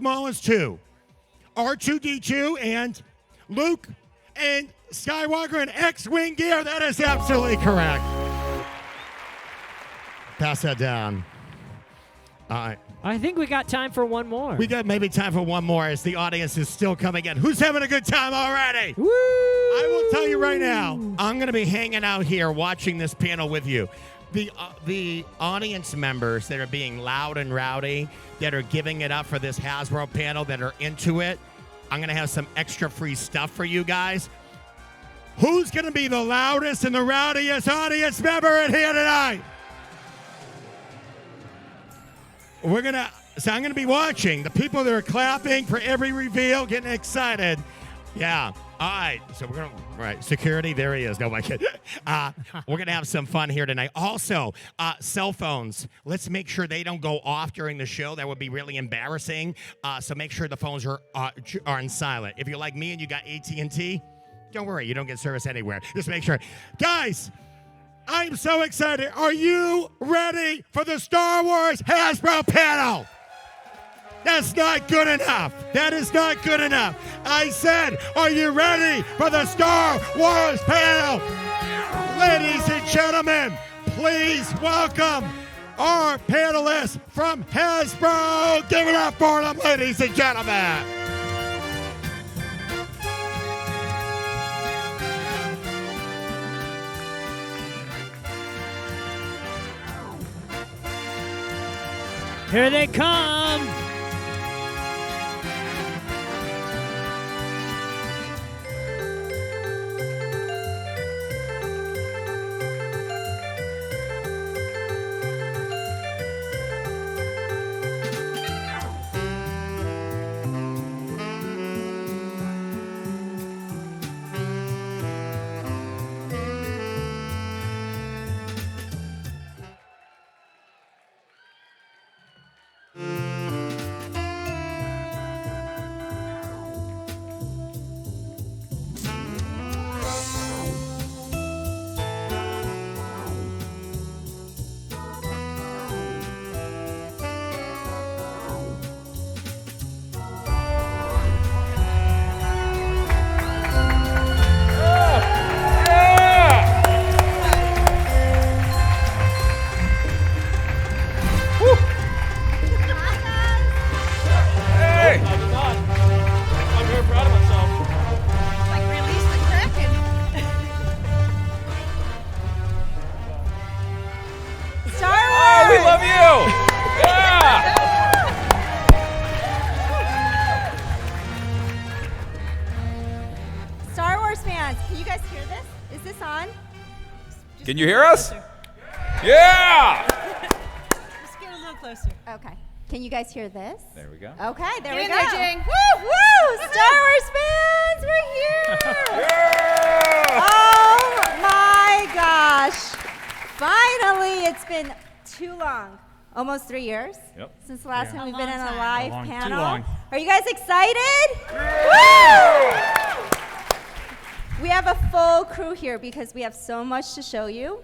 Maul is 2. R2-D2 and Luke and Skywalker in X-Wing gear. That is absolutely correct. Pass that down. All right. I think we got time for one more. We got maybe time for one more as the audience is still coming in. Who's having a good time already? Woo! I will tell you right now, I'm going to be hanging out here watching this panel with you. The audience members that are being loud and rowdy, that are giving it up for this Hasbro panel, that are into it, I'm going to have some extra free stuff for you guys. Who's going to be the loudest and the rowdiest audience member in here tonight? So I'm going to be watching the people that are clapping for every reveal, getting excited. Yeah. All right. So we're going to, right. Security. There he is. No, my kid. We're going to have some fun here tonight. Also, cell phones. Let's make sure they don't go off during the show. That would be really embarrassing. So make sure the phones are on silent. If you're like me and you got AT&T, don't worry. You don't get service anywhere. Just make sure. Guys, I'm so excited. Are you ready for the Star Wars Hasbro panel? That's not good enough. That is not good enough. I said, are you ready for the Star Wars panel? Ladies and gentlemen, please welcome our panelists from Hasbro. Give it up for them, ladies and gentlemen. Here they come. Can you hear us? Yeah! Just get a little closer. Okay. Can you guys hear this? There we go. Okay, there we go. There, Jing. Woo, woo! Star Wars fans, we're here! Yeah! Oh my gosh. Finally, it's been too long. Almost 3 years since the last time we've been in a live panel. Too long. Are you guys excited? Woo! We have a full crew here because we have so much to show you.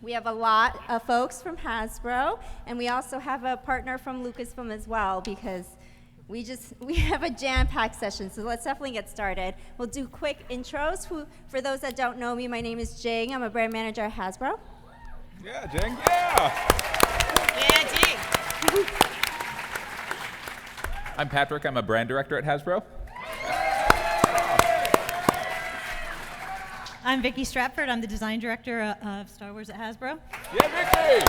We have a lot of folks from Hasbro, and we also have a partner from Lucasfilm as well because we have a jam-packed session, so let's definitely get started. We'll do quick intros. For those that don't know me, my name is Jing. I'm a brand manager at Hasbro. Yeah, Jing. Yeah! Yeah, Jing. I'm Patrick. I'm a brand director at Hasbro. I'm Vicki Stratford. I'm the design director of Star Wars at Hasbro. Yeah, Vicky!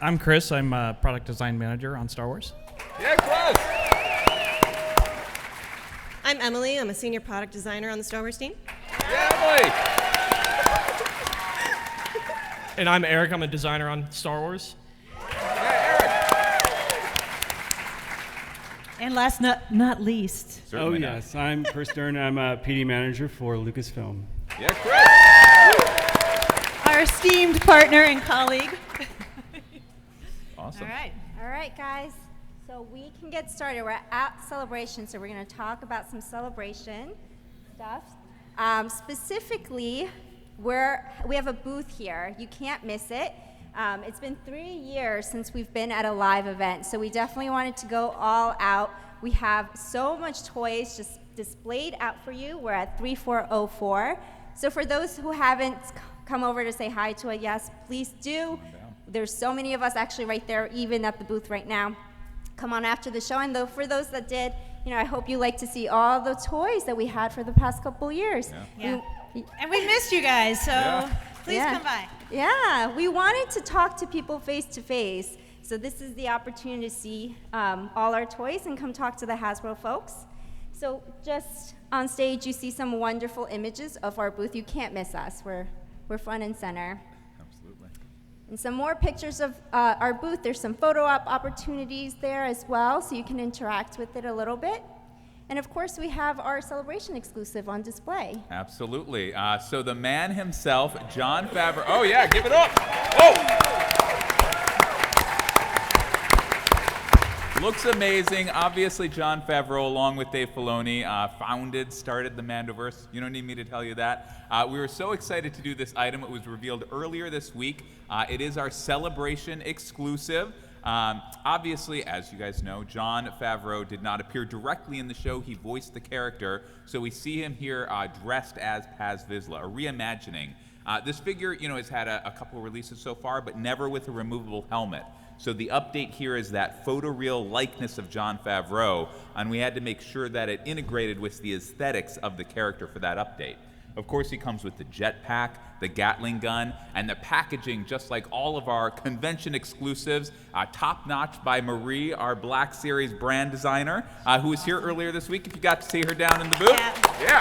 I'm Chris. I'm a product design manager on Star Wars. Yeah, Chris! I'm Emily. I'm a senior product designer on the Star Wars team. Yeah, Emily! And I'm Eric. I'm a designer on Star Wars. And last not least. Certainly not. Yes, I'm Chris Stern. I'm a PD manager for Lucasfilm. Yeah, Chris! Our esteemed partner and colleague. Awesome. All right, guys. So we can get started. We're at Celebration, so we're going to talk about some Celebration stuff. Specifically, we have a booth here. You can't miss it. It's been 3 years since we've been at a live event, so we definitely wanted to go all out. We have so much toys just displayed out for you. We're at 3404. So for those who haven't come over to say hi to us, yes, please do. There's so many of us actually right there, even at the booth right now. Come on after the show. And though for those that did, I hope you like to see all the toys that we had for the past couple years. Yeah. And we missed you guys, so please come by. Yeah, we wanted to talk to people face to face. So this is the opportunity to see all our toys and come talk to the Hasbro folks. So just on stage, you see some wonderful images of our booth. You can't miss us. We're front and center. Absolutely. And some more pictures of our booth. There's some photo op opportunities there as well, so you can interact with it a little bit. And of course, we have our Celebration exclusive on display. Absolutely. So the man himself, Jon Favreau. Oh yeah, give it up. Oh! Looks amazing. Obviously, Jon Favreau, along with Dave Filoni, started the Mandoverse. You don't need me to tell you that. We were so excited to do this item. It was revealed earlier this week. It is our Celebration exclusive. Obviously, as you guys know, Jon Favreau did not appear directly in the show. He voiced the character. So we see him here dressed as Paz Vizsla, a reimagining. This figure, has had a couple releases so far, but never with a removable helmet. So the update here is that photoreal likeness of Jon Favreau, and we had to make sure that it integrated with the aesthetics of the character for that update. Of course, he comes with the jetpack, the Gatling gun, and the packaging, just like all of our convention exclusives, top-notch by Marie, our Black Series brand designer, who was here earlier this week, if you got to see her down in the booth. Yeah.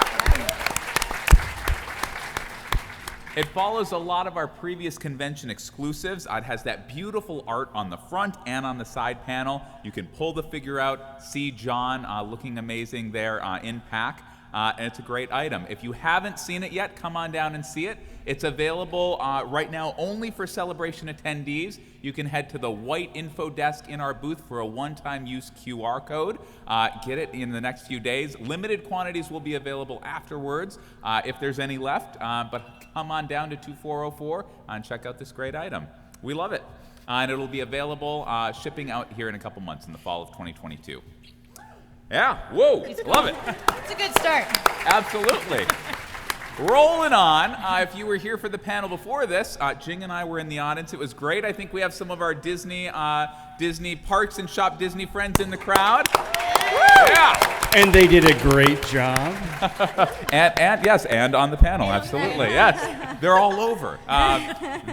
It follows a lot of our previous convention exclusives. It has that beautiful art on the front and on the side panel. You can pull the figure out, see Jon looking amazing there in pack, and it's a great item. If you haven't seen it yet, come on down and see it. It's available right now only for Celebration attendees. You can head to the white info desk in our booth for a one-time use QR code. Get it in the next few days. Limited quantities will be available afterwards if there's any left, but come on down to 2404 and check out this great item. We love it. And it'll be available shipping out here in a couple months in the fall of 2022. Yeah, whoa, love it. It's a good start. Absolutely. Rolling on. If you were here for the panel before this, Jing and I were in the audience. It was great. I think we have some of our Disney Parks and Shop Disney friends in the crowd. Yeah. And they did a great job. and on the panel, absolutely, yes. They're all over.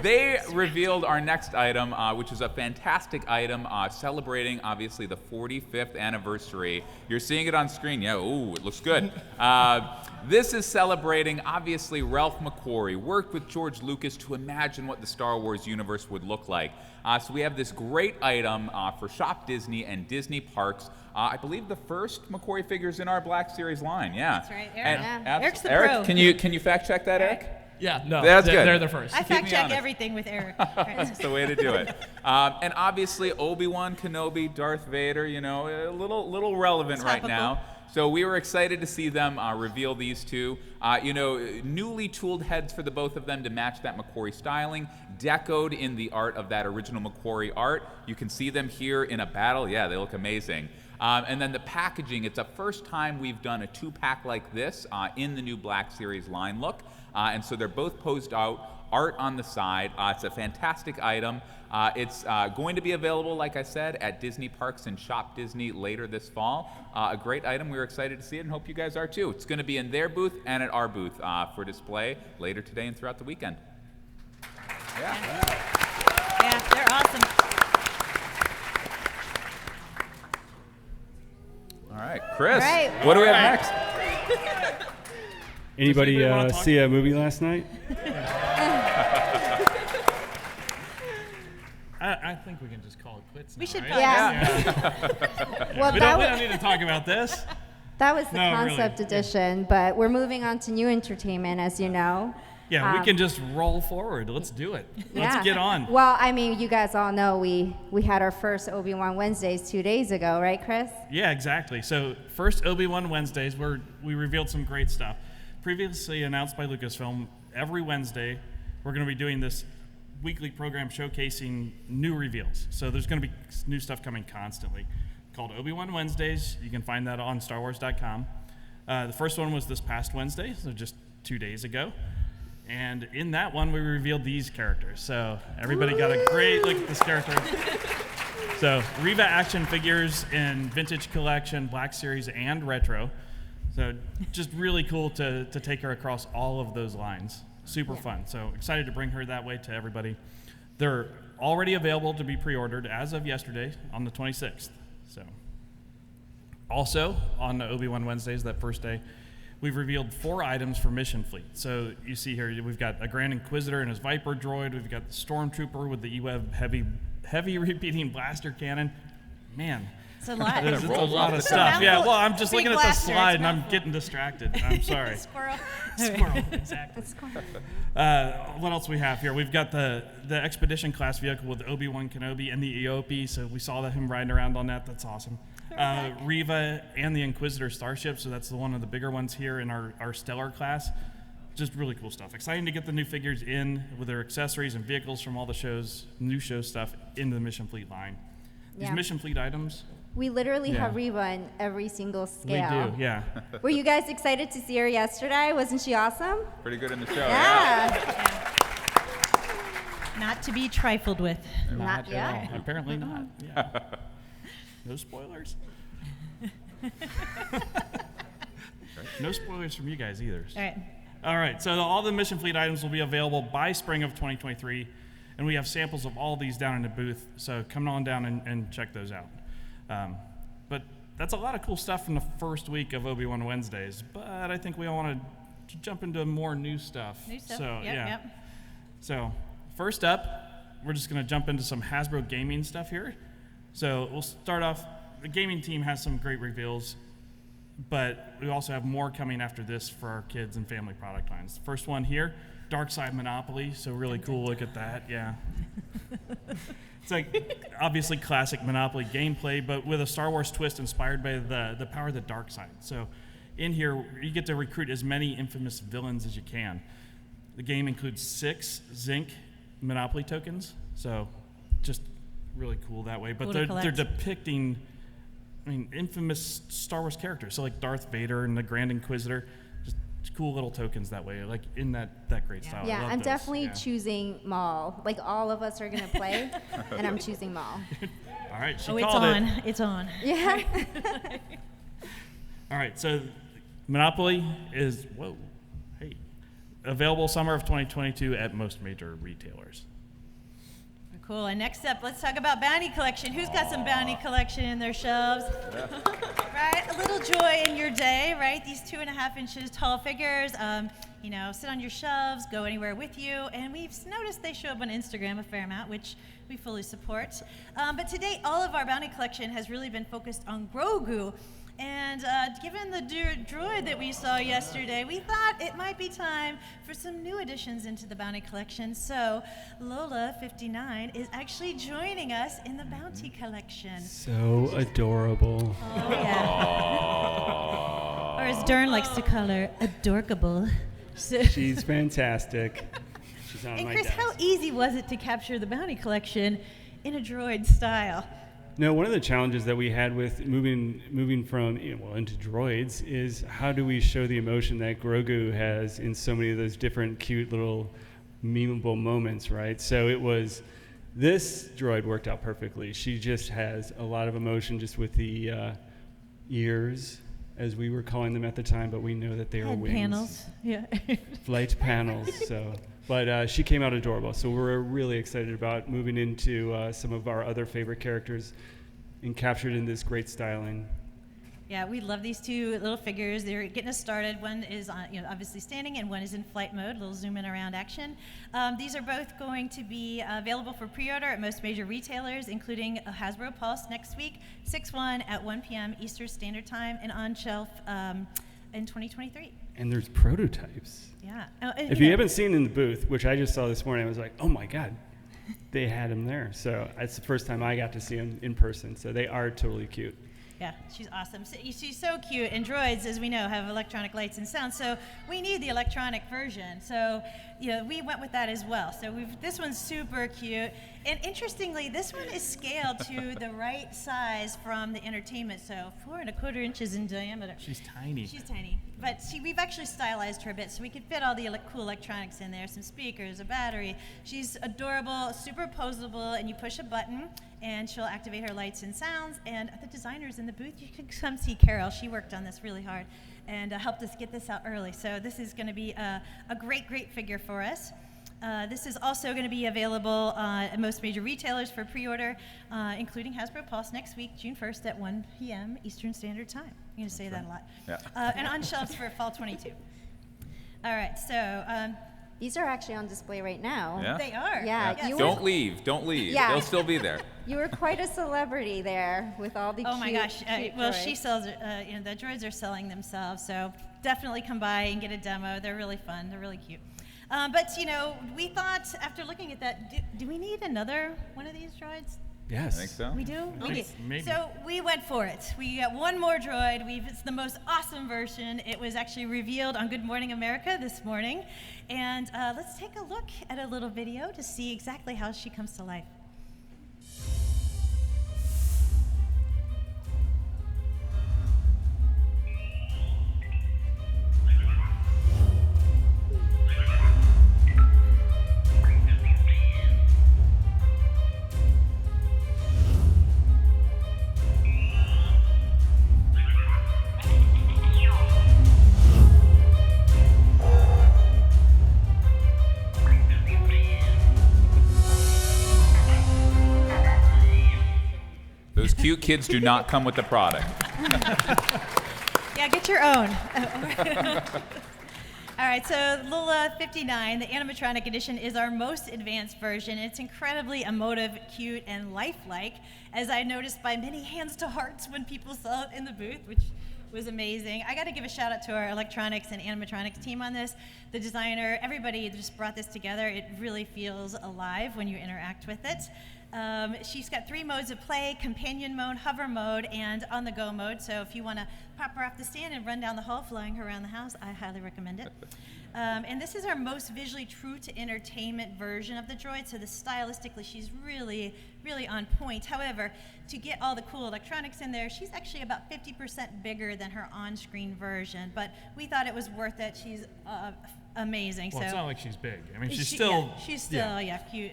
They revealed our next item, which is a fantastic item celebrating, obviously, the 45th anniversary. You're seeing it on screen. Yeah, ooh, it looks good. This is celebrating, obviously, Ralph McQuarrie worked with George Lucas to imagine what the Star Wars universe would look like. So we have this great item for Shop Disney and Disney Parks. I believe the first McQuarrie figures in our Black Series line. Yeah. That's right, Eric. And, Eric's the Eric, pro. can you fact check that, Eric? Yeah, no, That's good. They're the first. I Keep me fact check honest. everything with Eric. That's the way to do it. And obviously, Obi-Wan Kenobi, Darth Vader, a little relevant right now. So we were excited to see them reveal these two. Newly tooled heads for the both of them to match that McQuarrie styling, decoed in the art of that original McQuarrie art. You can see them here in a battle. Yeah, they look amazing. And then the packaging, it's the first time we've done a two-pack like this in the new Black Series line look. And so they're both posed out, art on the side. It's a fantastic item. It's going to be available, like I said, at Disney Parks and Shop Disney later this fall. A great item. We're excited to see it and hope you guys are too. It's going to be in their booth and at our booth for display later today and throughout the weekend. Yeah, they're awesome. All right, Chris, All right. what do we have next? Anybody see a movie last night? I think we can just call it quits now, We should right? probably. Yeah. Well, We don't need to talk about this. that was the No, concept really. edition, but we're moving on to new entertainment, as you know. Yeah, we can just roll forward. Let's do it. Let's get on. Well, I mean, you guys all know we had our first Obi-Wan Wednesdays 2 days ago, right, Chris? Yeah, exactly. So first Obi-Wan Wednesdays, we revealed some great stuff. Previously announced by Lucasfilm, every Wednesday we're going to be doing this weekly program showcasing new reveals. So there's going to be new stuff coming constantly called Obi-Wan Wednesdays. You can find that on StarWars.com. The first one was this past Wednesday, so just 2 days ago. And in that one, we revealed these characters. So everybody got a great look at this character. So Reva action figures in Vintage Collection, Black Series, and Retro. So just really cool to take her across all of those lines. Super fun. So excited to bring her that way to everybody. They're already available to be pre-ordered as of yesterday on the 26th. So also on the Obi-Wan Wednesdays, that first day, we've revealed 4 items for Mission Fleet. So you see here, we've got a Grand Inquisitor and his Viper droid. We've got the Stormtrooper with the E-Web heavy repeating blaster cannon. Man, It's a lot. it's a lot of It's a stuff. mouthful. Yeah, well, I'm just Big looking at the blaster, slide it's and a I'm mouthful. getting distracted. I'm sorry. Squirrel. Squirrel, exactly. What else we have here? We've got the Expedition class vehicle with Obi-Wan Kenobi and the EOP, so we saw him riding around on that. That's awesome. Reva and the Inquisitor starship, so that's one of the bigger ones here in our Stellar class. Just really cool stuff. Exciting to get the new figures in with their accessories and vehicles from all the shows, new show stuff into the Mission Fleet line. These Yeah. Mission Fleet items, We literally Yeah. have Reva in every single we scale. do, yeah. Were you guys excited to see her yesterday? Wasn't she awesome? Pretty good in the show. Yeah. Not to be trifled with. Not yet. Apparently not. Yeah. No spoilers. No spoilers from you guys either. All right. All right, so all the Mission Fleet items will be available by spring of 2023, and we have samples of all these down in the booth, so come on down and check those out. But that's a lot of cool stuff in the first week of Obi-Wan Wednesdays, but I think we all want to jump into more new stuff. New stuff. So, Yep, yeah. yep. So, first up, we're just going to jump into some Hasbro gaming stuff here. So, we'll start off. The gaming team has some great reveals, but we also have more coming after this for our kids and family product lines. First one here, Dark Side Monopoly. So, really cool. Look at that. Yeah. It's like obviously classic Monopoly gameplay, but with a Star Wars twist inspired by the power of the dark side. So, in here, you get to recruit as many infamous villains as you can. The game includes 6 Zinc Monopoly tokens, so just really cool that way. But Cool to they're collect. depicting, infamous Star Wars characters. So like Darth Vader and the Grand Inquisitor, just cool little tokens that way, like in that great style. I Yeah, love I'm those. definitely Yeah. choosing Maul. Like all of us are gonna play, and I'm choosing Maul. All right, she Oh, it's called on. it. It's on. Yeah. All right, so Monopoly is available summer of 2022 at most major retailers. Cool. And next up, let's talk about bounty collection. Who's got some bounty collection in their shelves? Right? A little joy in your day, right? These 2.5 inches tall figures, sit on your shelves, go anywhere with you. And we've noticed they show up on Instagram a fair amount, which we fully support. But today, all of our bounty collection has really been focused on Grogu. And given the droid that we saw yesterday, we thought it might be time for some new additions into the bounty collection. So Lola, 59, is actually joining us in the bounty collection. So adorable. Oh, yeah. Or as Dern likes to call her, adorkable. So, She's fantastic. She's on and my Chris, desk. how easy was it to capture the bounty collection in a droid style? No, one of the challenges that we had with moving from into droids is how do we show the emotion that Grogu has in so many of those different cute little memeable moments, right? So this droid worked out perfectly. She just has a lot of emotion just with the ears, as we were calling them at the time, but we know that they are Head wings. panels. Yeah. Flight panels. But she came out adorable. So we're really excited about moving into some of our other favorite characters and captured in this great styling. Yeah, we love these two little figures. They're getting us started. One is obviously standing, and one is in flight mode. A little zoom in around action. These are both going to be available for pre-order at most major retailers, including Hasbro Pulse next week, 6/1 at 1 p.m. Eastern Standard Time, and on shelf in 2023. And there's prototypes. Yeah. Oh, and, If you haven't seen in the booth, which I just saw this morning, I was like, oh my God, they had them there. So it's the first time I got to see them in person. So they are totally cute. Yeah, she's awesome. So, she's so cute, and droids, as we know, have electronic lights and sound, so we need the electronic version. So, we went with that as well. So this one's super cute, and interestingly, this one is scaled to the right size from the entertainment, so 4¼ inches in diameter. She's tiny. She's tiny, but we've actually stylized her a bit, so we could fit all the cool electronics in there, some speakers, a battery. She's adorable, super posable, and you push a button, and she'll activate her lights and sounds. And the designers in the booth, you can come see Carol. She worked on this really hard and helped us get this out early. So this is going to be a great figure for us. This is also going to be available at most major retailers for pre-order, including Hasbro Pulse next week, June 1st at 1 p.m. Eastern Standard Time. I'm going to say that a lot. Yeah. And on shelves for fall 22. All right, so These are actually on display right now. Yeah. they are. Yeah, Yes. you Don't leave. Don't leave. Yeah. They'll still be there. You were quite a celebrity there with all the Oh my cute, gosh! cute Well, droids. she sells. The droids are selling themselves, so definitely come by and get a demo. They're really fun. They're really cute. But we thought after looking at that, do we need another one of these droids? Yes. I think so. We do. Maybe. So we went for it. We got one more droid. It's the most awesome version. It was actually revealed on Good Morning America this morning, and let's take a look at a little video to see exactly how she comes to life. Those cute kids do not come with the product. Yeah, get your own. All right, so Lola 59, the animatronic edition, is our most advanced version. It's incredibly emotive, cute, and lifelike, as I noticed by many hands to hearts when people saw it in the booth, which was amazing. I got to give a shout out to our electronics and animatronics team on this. The designer, everybody just brought this together. It really feels alive when you interact with it. She's got 3 modes of play: companion mode, hover mode, and on-the-go mode. So if you want to pop her off the stand and run down the hall flying her around the house, I highly recommend it. And this is our most visually true to entertainment version of the droid. So stylistically, she's really, really on point. However, to get all the cool electronics in there, she's actually about 50% bigger than her on-screen version. But we thought it was worth it. She's amazing. Well, so it's not like she's big. I mean, she's she's still yeah. cute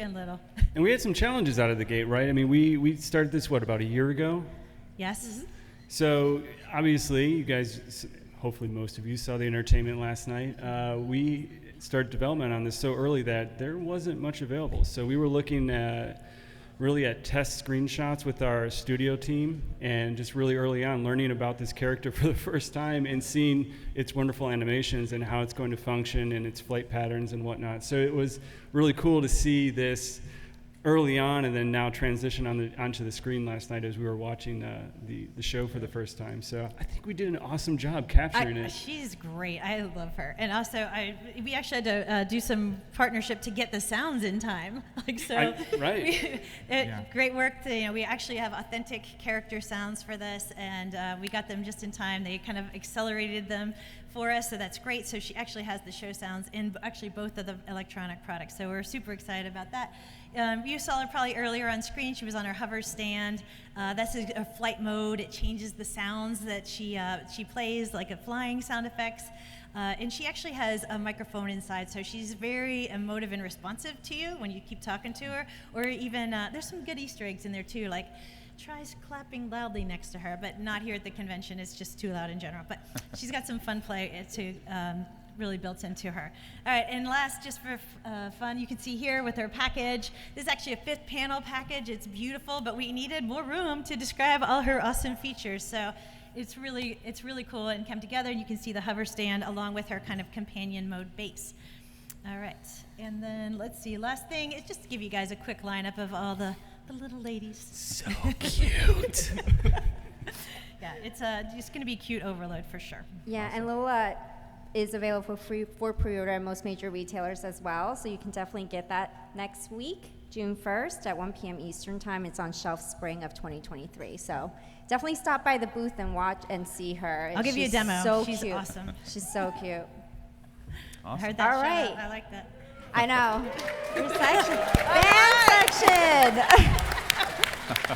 and little. And we had some challenges out of the gate, right? I mean, we started this, about a year ago? Yes. So obviously, you guys, hopefully most of you saw the entertainment last night. We started development on this so early that there wasn't much available. So we were looking really at test screenshots with our studio team, and just really early on learning about this character for the first time and seeing its wonderful animations and how it's going to function and its flight patterns and whatnot. So it was really cool to see this early on, and then now transition onto the screen last night as we were watching the show for the first time. So I think we did an awesome job capturing it. She's great. I love her. And also, we actually had to do some partnership to get the sounds in time. Right. Great work. We actually have authentic character sounds for this, and we got them just in time. They kind of accelerated them for us, so that's great. So she actually has the show sounds in actually both of the electronic products. So we're super excited about that. You saw her probably earlier on screen. She was on her hover stand. That's a flight mode. It changes the sounds that she plays, like a flying sound effects. And she actually has a microphone inside, so she's very emotive and responsive to you when you keep talking to her. Or even, there's some good Easter eggs in there too, like tries clapping loudly next to her, but not here at the convention. It's just too loud in general. But she's got some fun play to really built into her. All right, and last, just for fun, you can see here with her package. This is actually a 5th panel package. It's beautiful, but we needed more room to describe all her awesome features. So it's really cool and come together. You can see the hover stand along with her kind of companion mode base. All right, and then let's see. Last thing is just to give you guys a quick lineup of all the little ladies. So cute. Yeah, it's just going to be cute overload for sure. Yeah, awesome. And Lola is available for pre-order at most major retailers as well, so you can definitely get that next week. June 1st at 1 p.m. Eastern Time. It's on shelf spring of 2023. So definitely stop by the booth and watch and see her. I'll give you a She's demo. So She's cute. awesome. She's so cute. I heard that All shout right. out. I like that. I know. Your section. Fan section.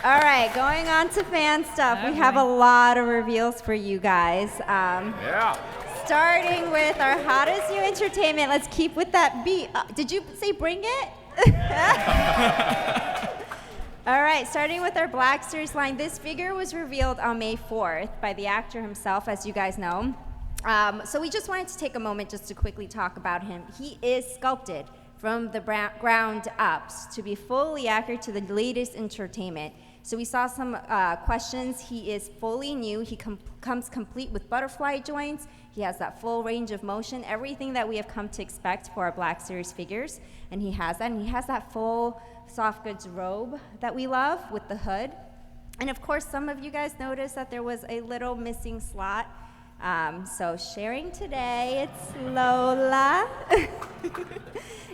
All right, going on to fan stuff. We have a lot of reveals for you guys. Yeah. Starting with our hottest new entertainment. Let's keep with that beat. Did you say bring it? All right, starting with our Black Series line. This figure was revealed on May 4th by the actor himself, as you guys know. So we just wanted to take a moment just to quickly talk about him. He is sculpted from the ground up to be fully accurate to the latest entertainment. So we saw some questions. He is fully new. He comes complete with butterfly joints. He has that full range of motion, everything that we have come to expect for our Black Series figures. And he has that. And he has that full soft goods robe that we love with the hood. And of course, some of you guys noticed that there was a little missing slot. So sharing today, it's Lola.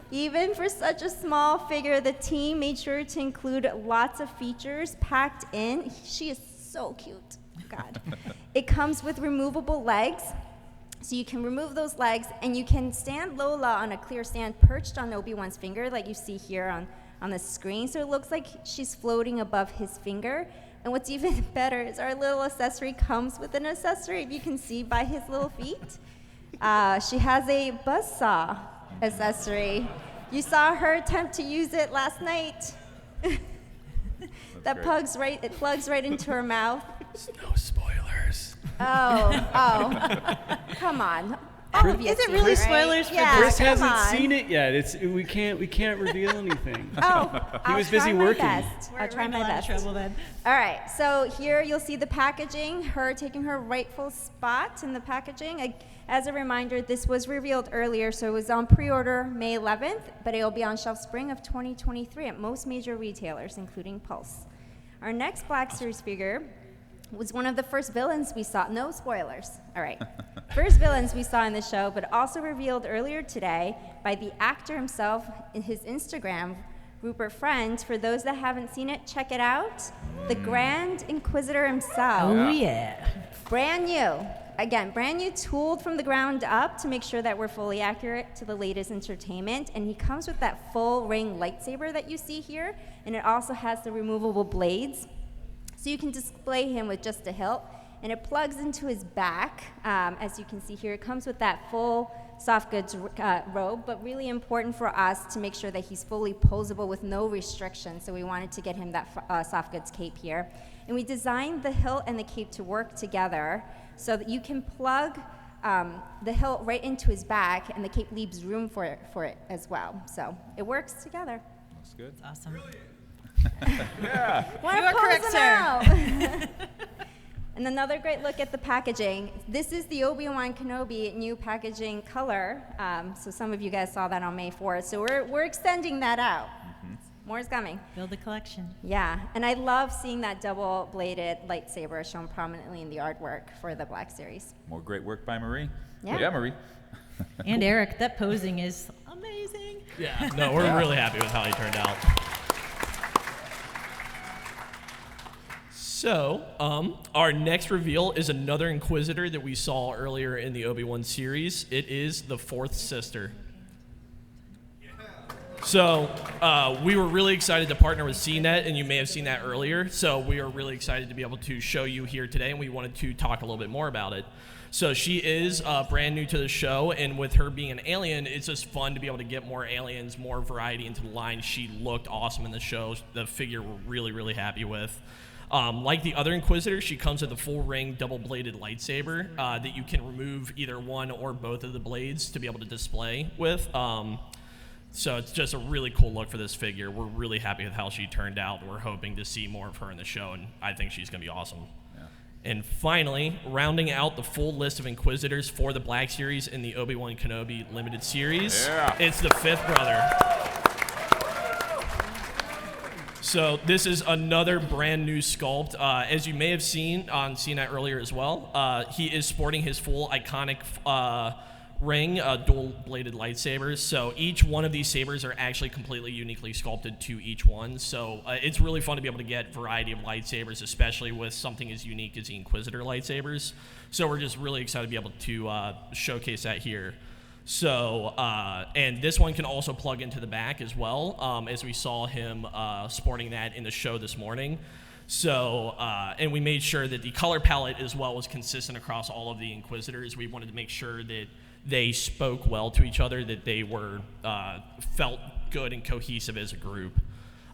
Even for such a small figure, the team made sure to include lots of features packed in. She is so cute, God. It comes with removable legs, so you can remove those legs, and you can stand Lola on a clear stand perched on Obi-Wan's finger, like you see here on the screen. So it looks like she's floating above his finger. And what's even better is our little accessory comes with an accessory, if you can see by his little feet. She has a buzzsaw accessory. You saw her attempt to use it last night. That plugs right into her mouth. No spoilers. Oh, come on. All of you Is it seen really right? spoilers for Yeah, Chris come hasn't on. seen it yet. We can't reveal anything. Oh, He was busy working. I'll try my best. Trouble then. All right, so here you'll see the packaging, her taking her rightful spot in the packaging. As a reminder, this was revealed earlier, so it was on pre-order May 11th, but it'll be on shelf spring of 2023 at most major retailers, including Pulse. Our next Black Series figure was one of the first villains we saw. No spoilers. All right. First villains we saw in the show, but also revealed earlier today by the actor himself in his Instagram, Rupert Friend. For those that haven't seen it, check it out. The Grand Inquisitor himself. Oh, yeah. Brand new. Again, brand new, tooled from the ground up to make sure that we're fully accurate to the latest entertainment. And he comes with that full ring lightsaber that you see here, and it also has the removable blades. So you can display him with just a hilt, and it plugs into his back. As you can see here, it comes with that full soft goods robe, but really important for us to make sure that he's fully posable with no restrictions. So we wanted to get him that soft goods cape here. And we designed the hilt and the cape to work together so that you can plug the hilt right into his back, and the cape leaves room for it as well. So it works together. That's good. That's awesome. Yeah. Wanna You are pose correct, them sir. out. And another great look at the packaging. This is the Obi-Wan Kenobi new packaging color. So some of you guys saw that on May 4th. So we're extending that out. More is coming. Build a collection. Yeah, and I love seeing that double-bladed lightsaber shown prominently in the artwork for the Black Series. More great work by Marie. Yeah. Marie. And Eric, that posing is amazing. Yeah, no, we're really happy with how he turned out. So, our next reveal is another Inquisitor that we saw earlier in the Obi-Wan series. It is the fourth sister. So, we were really excited to partner with CNET, and you may have seen that earlier. So, we are really excited to be able to show you here today, and we wanted to talk a little bit more about it. So, she is brand new to the show, and with her being an alien, it's just fun to be able to get more aliens, more variety into the line. She looked awesome in the show. The figure we're really, really happy with. Like the other Inquisitor, she comes with a full ring double-bladed lightsaber that you can remove either one or both of the blades to be able to display with. So it's just a really cool look for this figure. We're really happy with how she turned out. We're hoping to see more of her in the show, and I think she's going to be awesome. Yeah. And finally, rounding out the full list of Inquisitors for the Black Series in the Obi-Wan Kenobi limited series, it's the fifth brother. So this is another brand new sculpt. As you may have seen on CNET earlier as well, he is sporting his full iconic ring, dual-bladed lightsabers. So each one of these sabers are actually completely uniquely sculpted to each one. So it's really fun to be able to get variety of lightsabers, especially with something as unique as the Inquisitor lightsabers. So we're just really excited to be able to showcase that here. So, and this one can also plug into the back as well, as we saw him sporting that in the show this morning. So, and we made sure that the color palette as well was consistent across all of the Inquisitors. We wanted to make sure that they spoke well to each other, that they were felt good and cohesive as a group.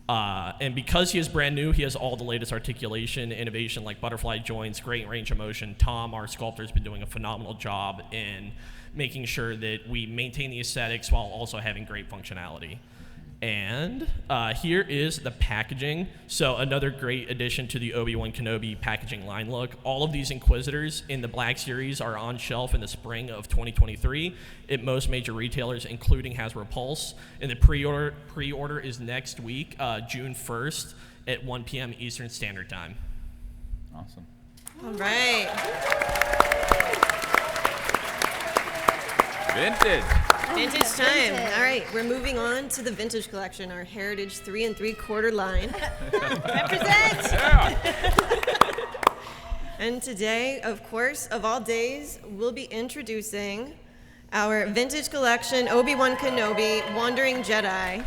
And because he is brand new, he has all the latest articulation, innovation like butterfly joints, great range of motion. Tom, our sculptor, has been doing a phenomenal job in making sure that we maintain the aesthetics while also having great functionality. And here is the packaging. So another great addition to the Obi-Wan Kenobi packaging line look. All of these Inquisitors in the Black Series are on shelf in the spring of 2023 at most major retailers, including Hasbro Pulse. And the pre-order is next week, June 1st at 1 p.m. Eastern Standard Time. Awesome. All right. Vintage. Vintage time. All right, we're moving on to the vintage collection, our Heritage 3 3/4 line. Represent! Yeah. And today, of course, of all days, we'll be introducing our vintage collection, Obi-Wan Kenobi, Wandering Jedi.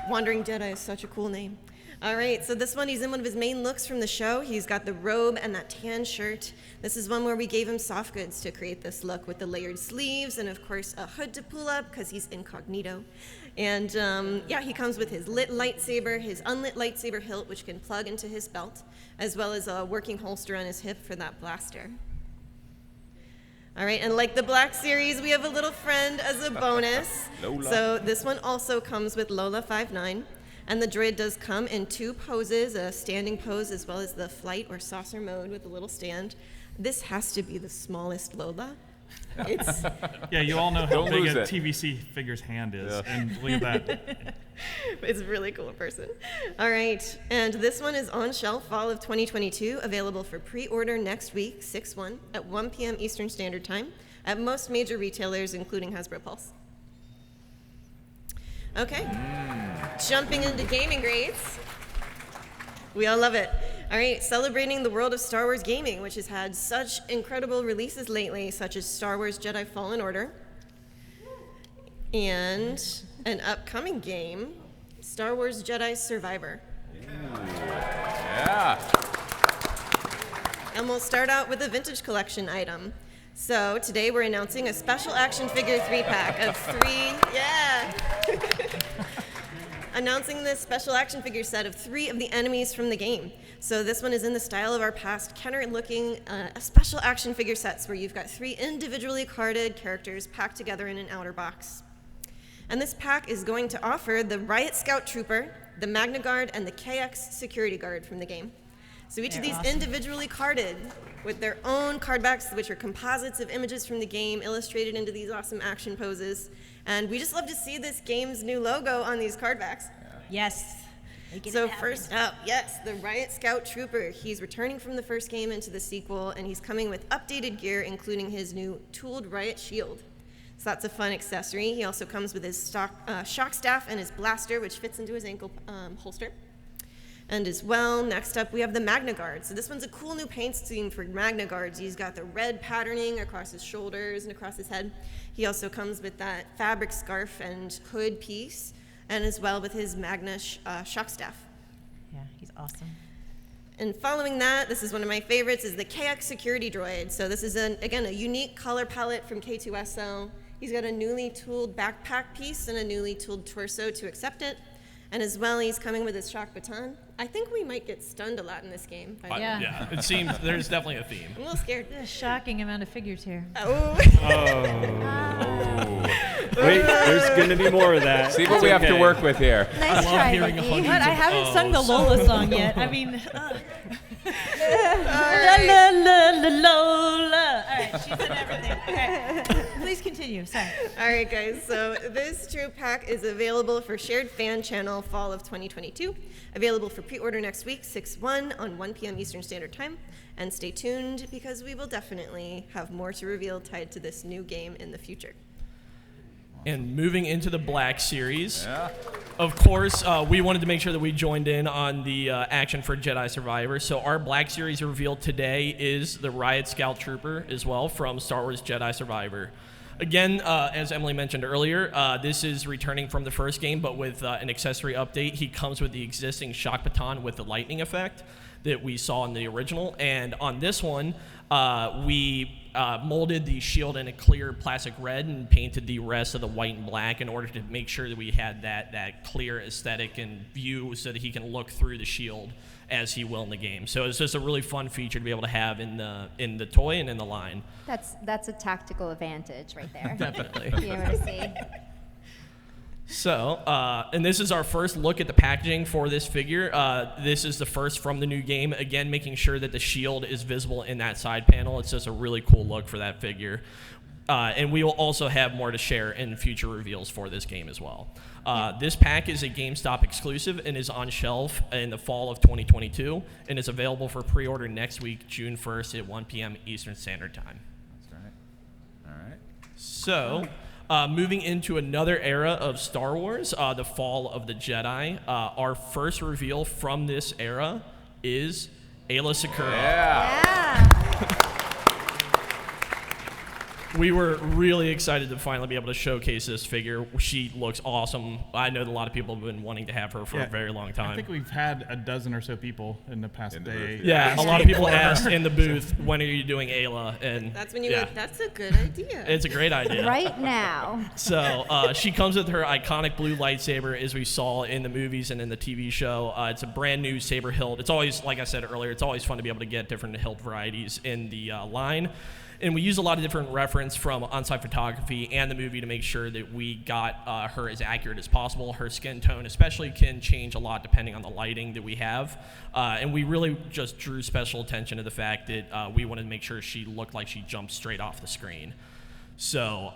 Wandering Jedi is such a cool name. All right, so this one, he's in one of his main looks from the show. He's got the robe and that tan shirt. This is one where we gave him soft goods to create this look with the layered sleeves and, of course, a hood to pull up because he's incognito. And, yeah, he comes with his lit lightsaber, his unlit lightsaber hilt, which can plug into his belt, as well as a working holster on his hip for that blaster. All right, and like the Black Series, we have a little friend as a bonus. Lola. So this one also comes with Lola 5'9". And the droid does come in two poses, a standing pose as well as the flight or saucer mode with a little stand. This has to be the smallest Lola. It's Yeah, you all know how Don't big lose a it. TVC figure's hand is. Yeah. And look at that. It's a really cool person. All right, and this one is on shelf fall of 2022, available for pre-order next week, 6/1, at 1 p.m. Eastern Standard Time, at most major retailers, including Hasbro Pulse. Okay, jumping into gaming grades. We all love it. All right, celebrating the world of Star Wars gaming, which has had such incredible releases lately, such as Star Wars Jedi Fallen Order, and an upcoming game, Star Wars Jedi Survivor. Yeah. And we'll start out with a vintage collection item. So today we're announcing a special action figure 3-pack of 3, yeah! Announcing this special action figure set of 3 of the enemies from the game. So this one is in the style of our past Kenner-looking special action figure sets where you've got 3 individually carded characters packed together in an outer box. And this pack is going to offer the Riot Scout Trooper, the Magna Guard, and the KX Security Guard from the game. So each of these individually carded with their own card backs, which are composites of images from the game illustrated into these awesome action poses. And we just love to see this game's new logo on these card backs. Yes. So first up, yes, the Riot Scout Trooper. He's returning from the first game into the sequel, and he's coming with updated gear, including his new tooled Riot shield. So that's a fun accessory. He also comes with his shock staff and his blaster, which fits into his ankle holster. And as well, next up, we have the Magna Guard. So this one's a cool new paint scheme for Magna Guards. He's got the red patterning across his shoulders and across his head. He also comes with that fabric scarf and hood piece, and as well with his Magna shock staff. Yeah, he's awesome. And following that, this is one of my favorites, is the KX Security Droid. So this is, again, a unique color palette from K2SO. He's got a newly tooled backpack piece and a newly tooled torso to accept it. And as well, he's coming with his shock baton. I think we might get stunned a lot in this game. Yeah. Yeah, it seems there's definitely a theme. I'm a little scared. There's a shocking amount of figures here. Oh. Wait, there's going to be more of that. See what we have to work with here. Nice I love try, hearing Vicky. hundreds What? I of haven't sung the O's. Lola song yet. I mean, la la la la Lola. All right, and everything. Okay. Please continue. Sorry. All right, guys. So this troop pack is available for shared fan channel fall of 2022. Available for pre-order next week, 6/1 on 1 p.m. Eastern Standard Time. And stay tuned because we will definitely have more to reveal tied to this new game in the future. And moving into the Black Series, of course, we wanted to make sure that we joined in on the action for Jedi Survivor. So our Black Series reveal today is the Riot Scout Trooper as well from Star Wars Jedi Survivor. Again, as Emily mentioned earlier, this is returning from the first game, but with an accessory update. He comes with the existing shock baton with the lightning effect that we saw in the original. And on this one, we molded the shield in a clear plastic red and painted the rest of the white and black in order to make sure that we had that clear aesthetic and view so that he can look through the shield as he will in the game. So it's just a really fun feature to be able to have in the toy and in the line. That's a tactical advantage right there. Definitely. Be able to see. So, and this is our first look at the packaging for this figure. This is the first from the new game. Again, making sure that the shield is visible in that side panel. It's just a really cool look for that figure. And we will also have more to share in future reveals for this game as well. This pack is a GameStop exclusive and is on shelf in the fall of 2022 and is available for pre-order next week, June 1st at 1 p.m. Eastern Standard Time. That's right. All right. So, moving into another era of Star Wars, the fall of the Jedi, our first reveal from this era is Ayla Sakurai. Yeah. We were really excited to finally be able to showcase this figure. She looks awesome. I know that a lot of people have been wanting to have her for a very long time. I think we've had a dozen or so people in the past day. Yeah, a lot of people asked in the booth, when are you doing Ayla? And That's when you go, that's a good idea. It's a great idea. Right now. So she comes with her iconic blue lightsaber, as we saw in the movies and in the TV show. It's a brand new saber hilt. It's always, like I said earlier, it's always fun to be able to get different hilt varieties in the line. And we use a lot of different reference from on-site photography and the movie to make sure that we got her as accurate as possible. Her skin tone especially can change a lot depending on the lighting that we have. And we really just drew special attention to the fact that we wanted to make sure she looked like she jumped straight off the screen. So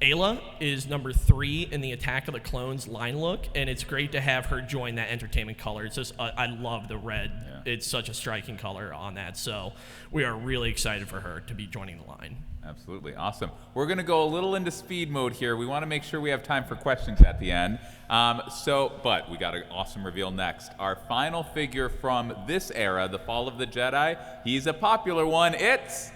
Ayla is number 3 in the Attack of the Clones line look, and it's great to have her join that entertainment color. It's just, I love the red. Yeah. It's such a striking color on that. So we are really excited for her to be joining the line. Absolutely. Awesome. We're going to go a little into speed mode here. We want to make sure we have time for questions at the end. But we got an awesome reveal next. Our final figure from this era, the Fall of the Jedi, he's a popular one. It's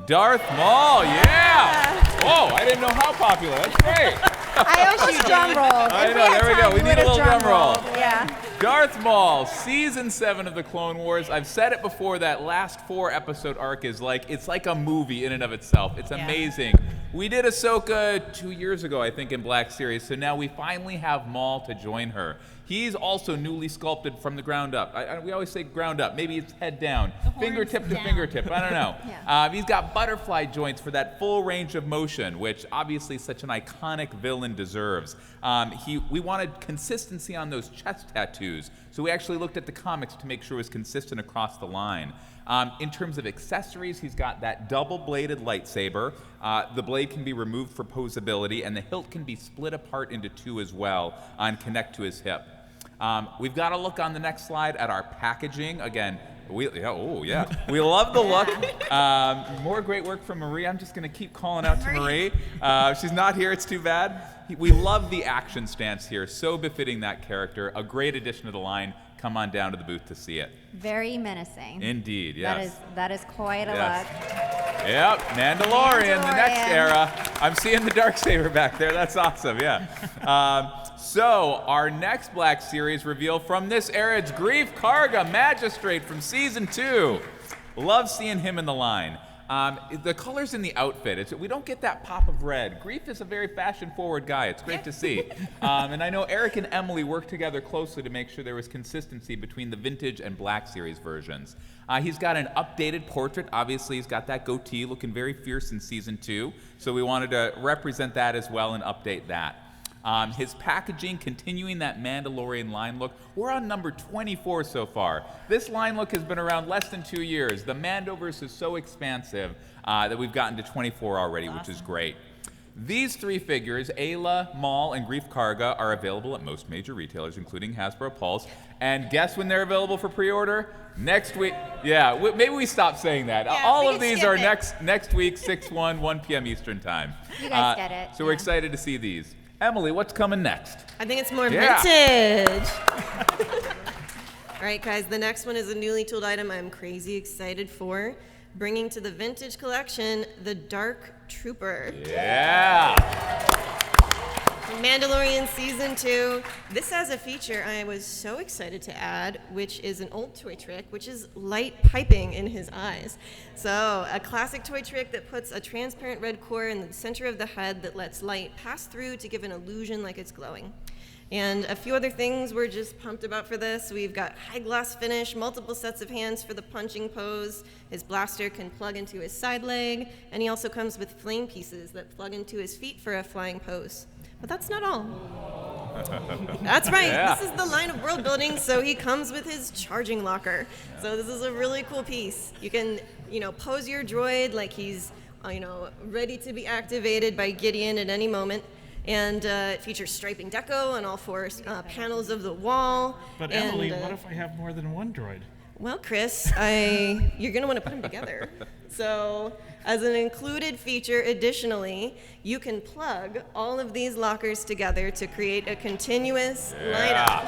Darth Maul. Yeah! Whoa, I didn't know how popular. That's great. I almost drum rolled. I know, there we go. We need a little drum roll. Yeah. Darth Maul, Season 7 of the Clone Wars. I've said it before, that last 4-episode arc is it's like a movie in and of itself. It's amazing. We did Ahsoka 2 years ago, I think, in Black Series, so now we finally have Maul to join her. He's also newly sculpted from the ground up. We always say ground up. Maybe it's head down, fingertip to fingertip. I don't know. He's got butterfly joints for that full range of motion, which obviously such an iconic villain deserves. We wanted consistency on those chest tattoos, so we actually looked at the comics to make sure it was consistent across the line. In terms of accessories, he's got that double-bladed lightsaber. The blade can be removed for posability, and the hilt can be split apart into 2 as well and connect to his hip. We've got to look on the next slide at our packaging. Again, we love the look. More great work from Marie. I'm just going to keep calling out to Marie. She's not here. It's too bad. We love the action stance here. So befitting that character. A great addition to the line. Come on down to the booth to see it. Very menacing. Indeed, yes. That is quite a look. Yep, Mandalorian, the next era. I'm seeing the Darksaber back there. That's awesome, yeah. So our next Black Series reveal from this era, it's Greef Karga, Magistrate from Season 2. Love seeing him in the line. The colors in the outfit, we don't get that pop of red. Greef is a very fashion-forward guy. It's great to see. And I know Eric and Emily worked together closely to make sure there was consistency between the Vintage and Black Series versions. He's got an updated portrait. Obviously, he's got that goatee looking very fierce in Season 2. So we wanted to represent that as well and update that. His packaging continuing that Mandalorian line look. We're on number 24 so far. This line look has been around less than 2 years. The Mandoverse is so expansive that we've gotten to 24 already, which is great. These 3 figures, Ayla, Maul, and Greef Karga, are available at most major retailers, including Hasbro Pulse. And guess when they're available for pre-order? Next week. Yeah, maybe we stop saying that. Yeah, all we of can these skip are it. next week, 6/1, 1 p.m. Eastern Time. You guys get it. So we're excited to see these. Emily, what's coming next? I think it's more Yeah. vintage. All right, guys, the next one is a newly tooled item I'm crazy excited for. Bringing to the vintage collection, the Dark Trooper. Yeah. Mandalorian Season 2. This has a feature I was so excited to add, which is an old toy trick, which is light piping in his eyes. So a classic toy trick that puts a transparent red core in the center of the head that lets light pass through to give an illusion like it's glowing. And a few other things we're just pumped about for this. We've got high gloss finish, multiple sets of hands for the punching pose. His blaster can plug into his side leg, and he also comes with flame pieces that plug into his feet for a flying pose. But that's not all. That's right. Yeah. This is the line of world building, so he comes with his charging locker. So this is a really cool piece. You can, pose your droid like he's, ready to be activated by Gideon at any moment. And it features striping deco on all 4 panels of the wall. But and, Emily, what if I have more than one droid? Well, Chris, you're going to want to put them together. So, as an included feature, additionally, you can plug all of these lockers together to create a continuous lineup.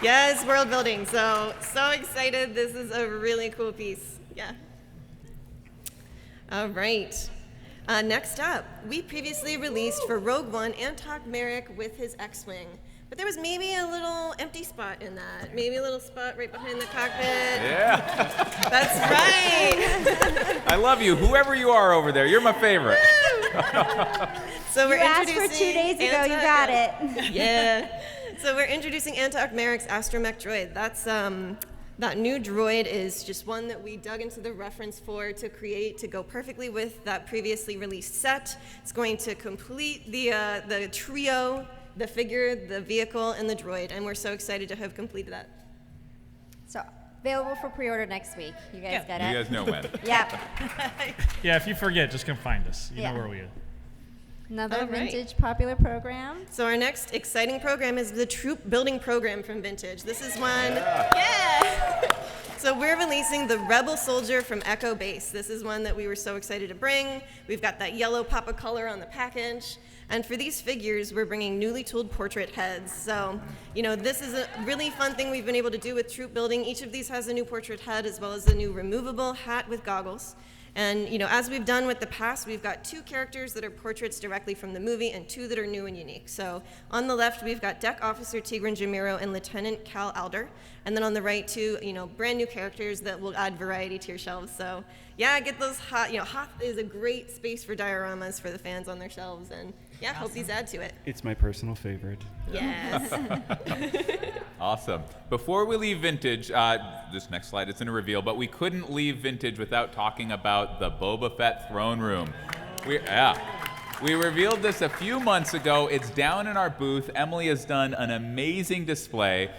Yes, world building. So excited. This is a really cool piece. Yeah. All right. Next up, we previously released for Rogue One Antok Merrick with his X-Wing. But there was maybe a little empty spot in that. Maybe a little spot right behind the cockpit. Yeah. That's right. I love you, whoever you are over there. You're my favorite. You So we're asked introducing for 2 days ago, you got it. Yeah. So we're introducing Antok Merrick's Astromech droid. That's that new droid is just one that we dug into the reference for to create to go perfectly with that previously released set. It's going to complete the trio, the figure, the vehicle, and the droid, and we're so excited to have completed that. So available for pre-order next week. You guys get it? You guys know when. Yep. Yeah, if you forget, just come find us. You Yeah. know where we are. Another All right. vintage popular program. So our next exciting program is the troop building program from Vintage. This is one, So we're releasing the Rebel Soldier from Echo Base. This is one that we were so excited to bring. We've got that yellow pop of color on the package. And for these figures, we're bringing newly tooled portrait heads. So, this is a really fun thing we've been able to do with troop building. Each of these has a new portrait head as well as the new removable hat with goggles. And, as we've done with the past, we've got 2 characters that are portraits directly from the movie and 2 that are new and unique. So on the left, we've got Deck Officer Tigran Jamiro and Lieutenant Cal Alder. And then on the right, 2, brand new characters that will add variety to your shelves. So yeah, get those Hoth is a great space for dioramas for the fans on their shelves. And yeah, hope these add to it. It's my personal favorite. Yes. Awesome. Before we leave Vintage, this next slide, it's in a reveal, but we couldn't leave Vintage without talking about the Boba Fett throne room. We revealed this a few months ago. It's down in our booth. Emily has done an amazing display.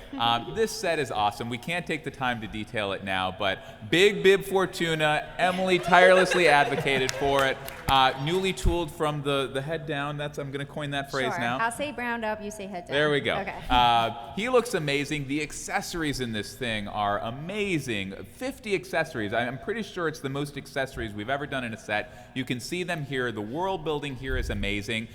This set is awesome. We can't take the time to detail it now, but Big Bib Fortuna, Emily tirelessly advocated for it. Newly tooled from the head down. I'm going to coin that phrase Sure. now. I'll say browned up, you say head down. There we go. Okay. He looks amazing. The accessories in this thing are amazing. 50 accessories. I'm pretty sure it's the most accessories we've ever done in a set. You can see them here. The world building here is amazing.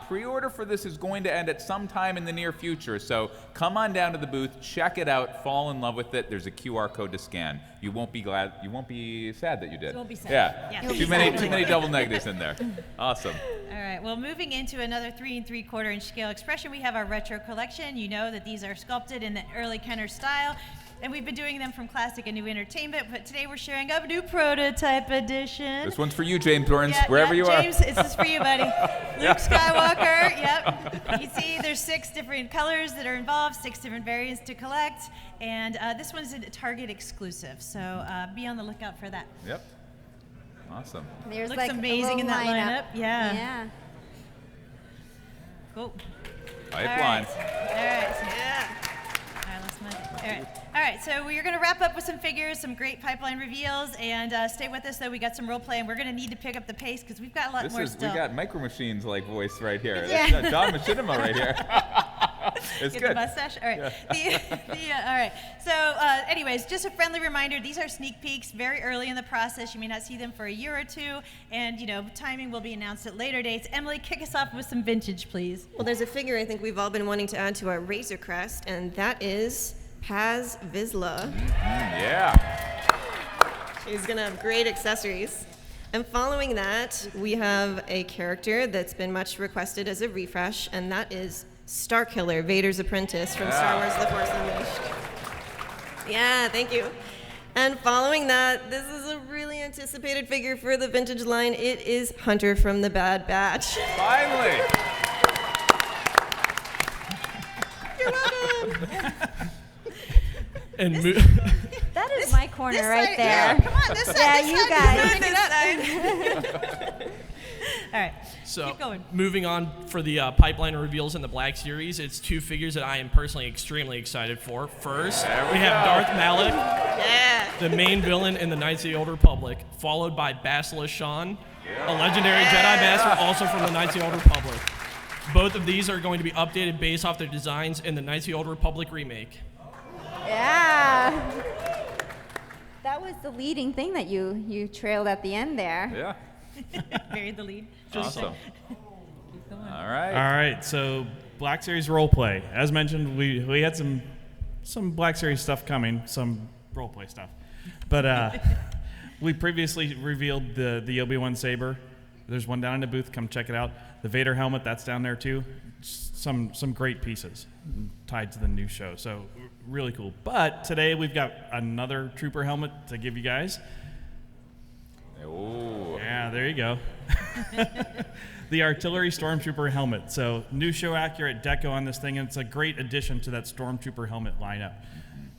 Pre-order for this is going to end at some time in the near future, so come on down to the booth, check it out, fall in love with it. There's a QR code to scan. You won't be sad that you did. You won't be sad. Yeah. You'll Too be many double negatives in there. Awesome. All right, well, moving into another 3 3/4 inch scale expression, we have our retro collection. You know that these are sculpted in the early Kenner style, and we've been doing them from classic and new entertainment, but today we're sharing a new prototype edition. This one's for you, James Dorrance, Yeah, wherever you are. James, this is for you, buddy. Luke Skywalker, yep. You see there's 6 different colors that are involved, 6 different variants to collect, and this one's a Target exclusive, so be on the lookout for that. Yep. Awesome. There's Looks like amazing in that lineup. Yeah. Yeah. Cool. Pipeline. All right. All right, so we're going to wrap up with some figures, some great pipeline reveals, and stay with us, though. We got some role play, and we're going to need to pick up the pace because we've got a lot more still. We got Micro Machines like voice right here. Yeah. That's John Machinima right here. It's Get good. the mustache. All right. Yeah. All right. So, anyways, just a friendly reminder: these are sneak peeks, very early in the process. You may not see them for a year or two, and timing will be announced at later dates. Emily, kick us off with some vintage, please. Well, there's a figure I think we've all been wanting to add to our Razor Crest, and that is Paz Vizsla. Yeah. She's gonna have great accessories. And following that, we have a character that's been much requested as a refresh, and that is Starkiller, Vader's apprentice from Star Wars The Force Unleashed. Yeah, thank you. And following that, this is a really anticipated figure for the vintage line. It is Hunter from the Bad Batch. Finally. You're welcome. And That is my corner right there. Yeah, come on, this side. Yeah, this you side, guys. All right. So, keep going. moving on for the pipeline reveals in the Black Series, it's two figures that I am personally extremely excited for. First, we have Darth Malak, the main villain in the Knights of the Old Republic, followed by Basilisk Shan, a legendary Jedi Master also from the Knights of the Old Republic. Both of these are going to be updated based off their designs in the Knights of the Old Republic remake. Yeah. That was the leading thing that you trailed at the end there. Yeah. Buried the lead. Awesome. Keep going. All right. All right, so Black Series roleplay. As mentioned, we had some Black Series stuff coming, some roleplay stuff. But we previously revealed the Obi-Wan saber. There's one down in the booth. Come check it out. The Vader helmet, that's down there too. Some great pieces tied to the new show. So really cool. But today we've got another Trooper helmet to give you guys. Oh. Yeah, there you go. The Artillery Stormtrooper helmet. So new show accurate deco on this thing, and it's a great addition to that Stormtrooper helmet lineup.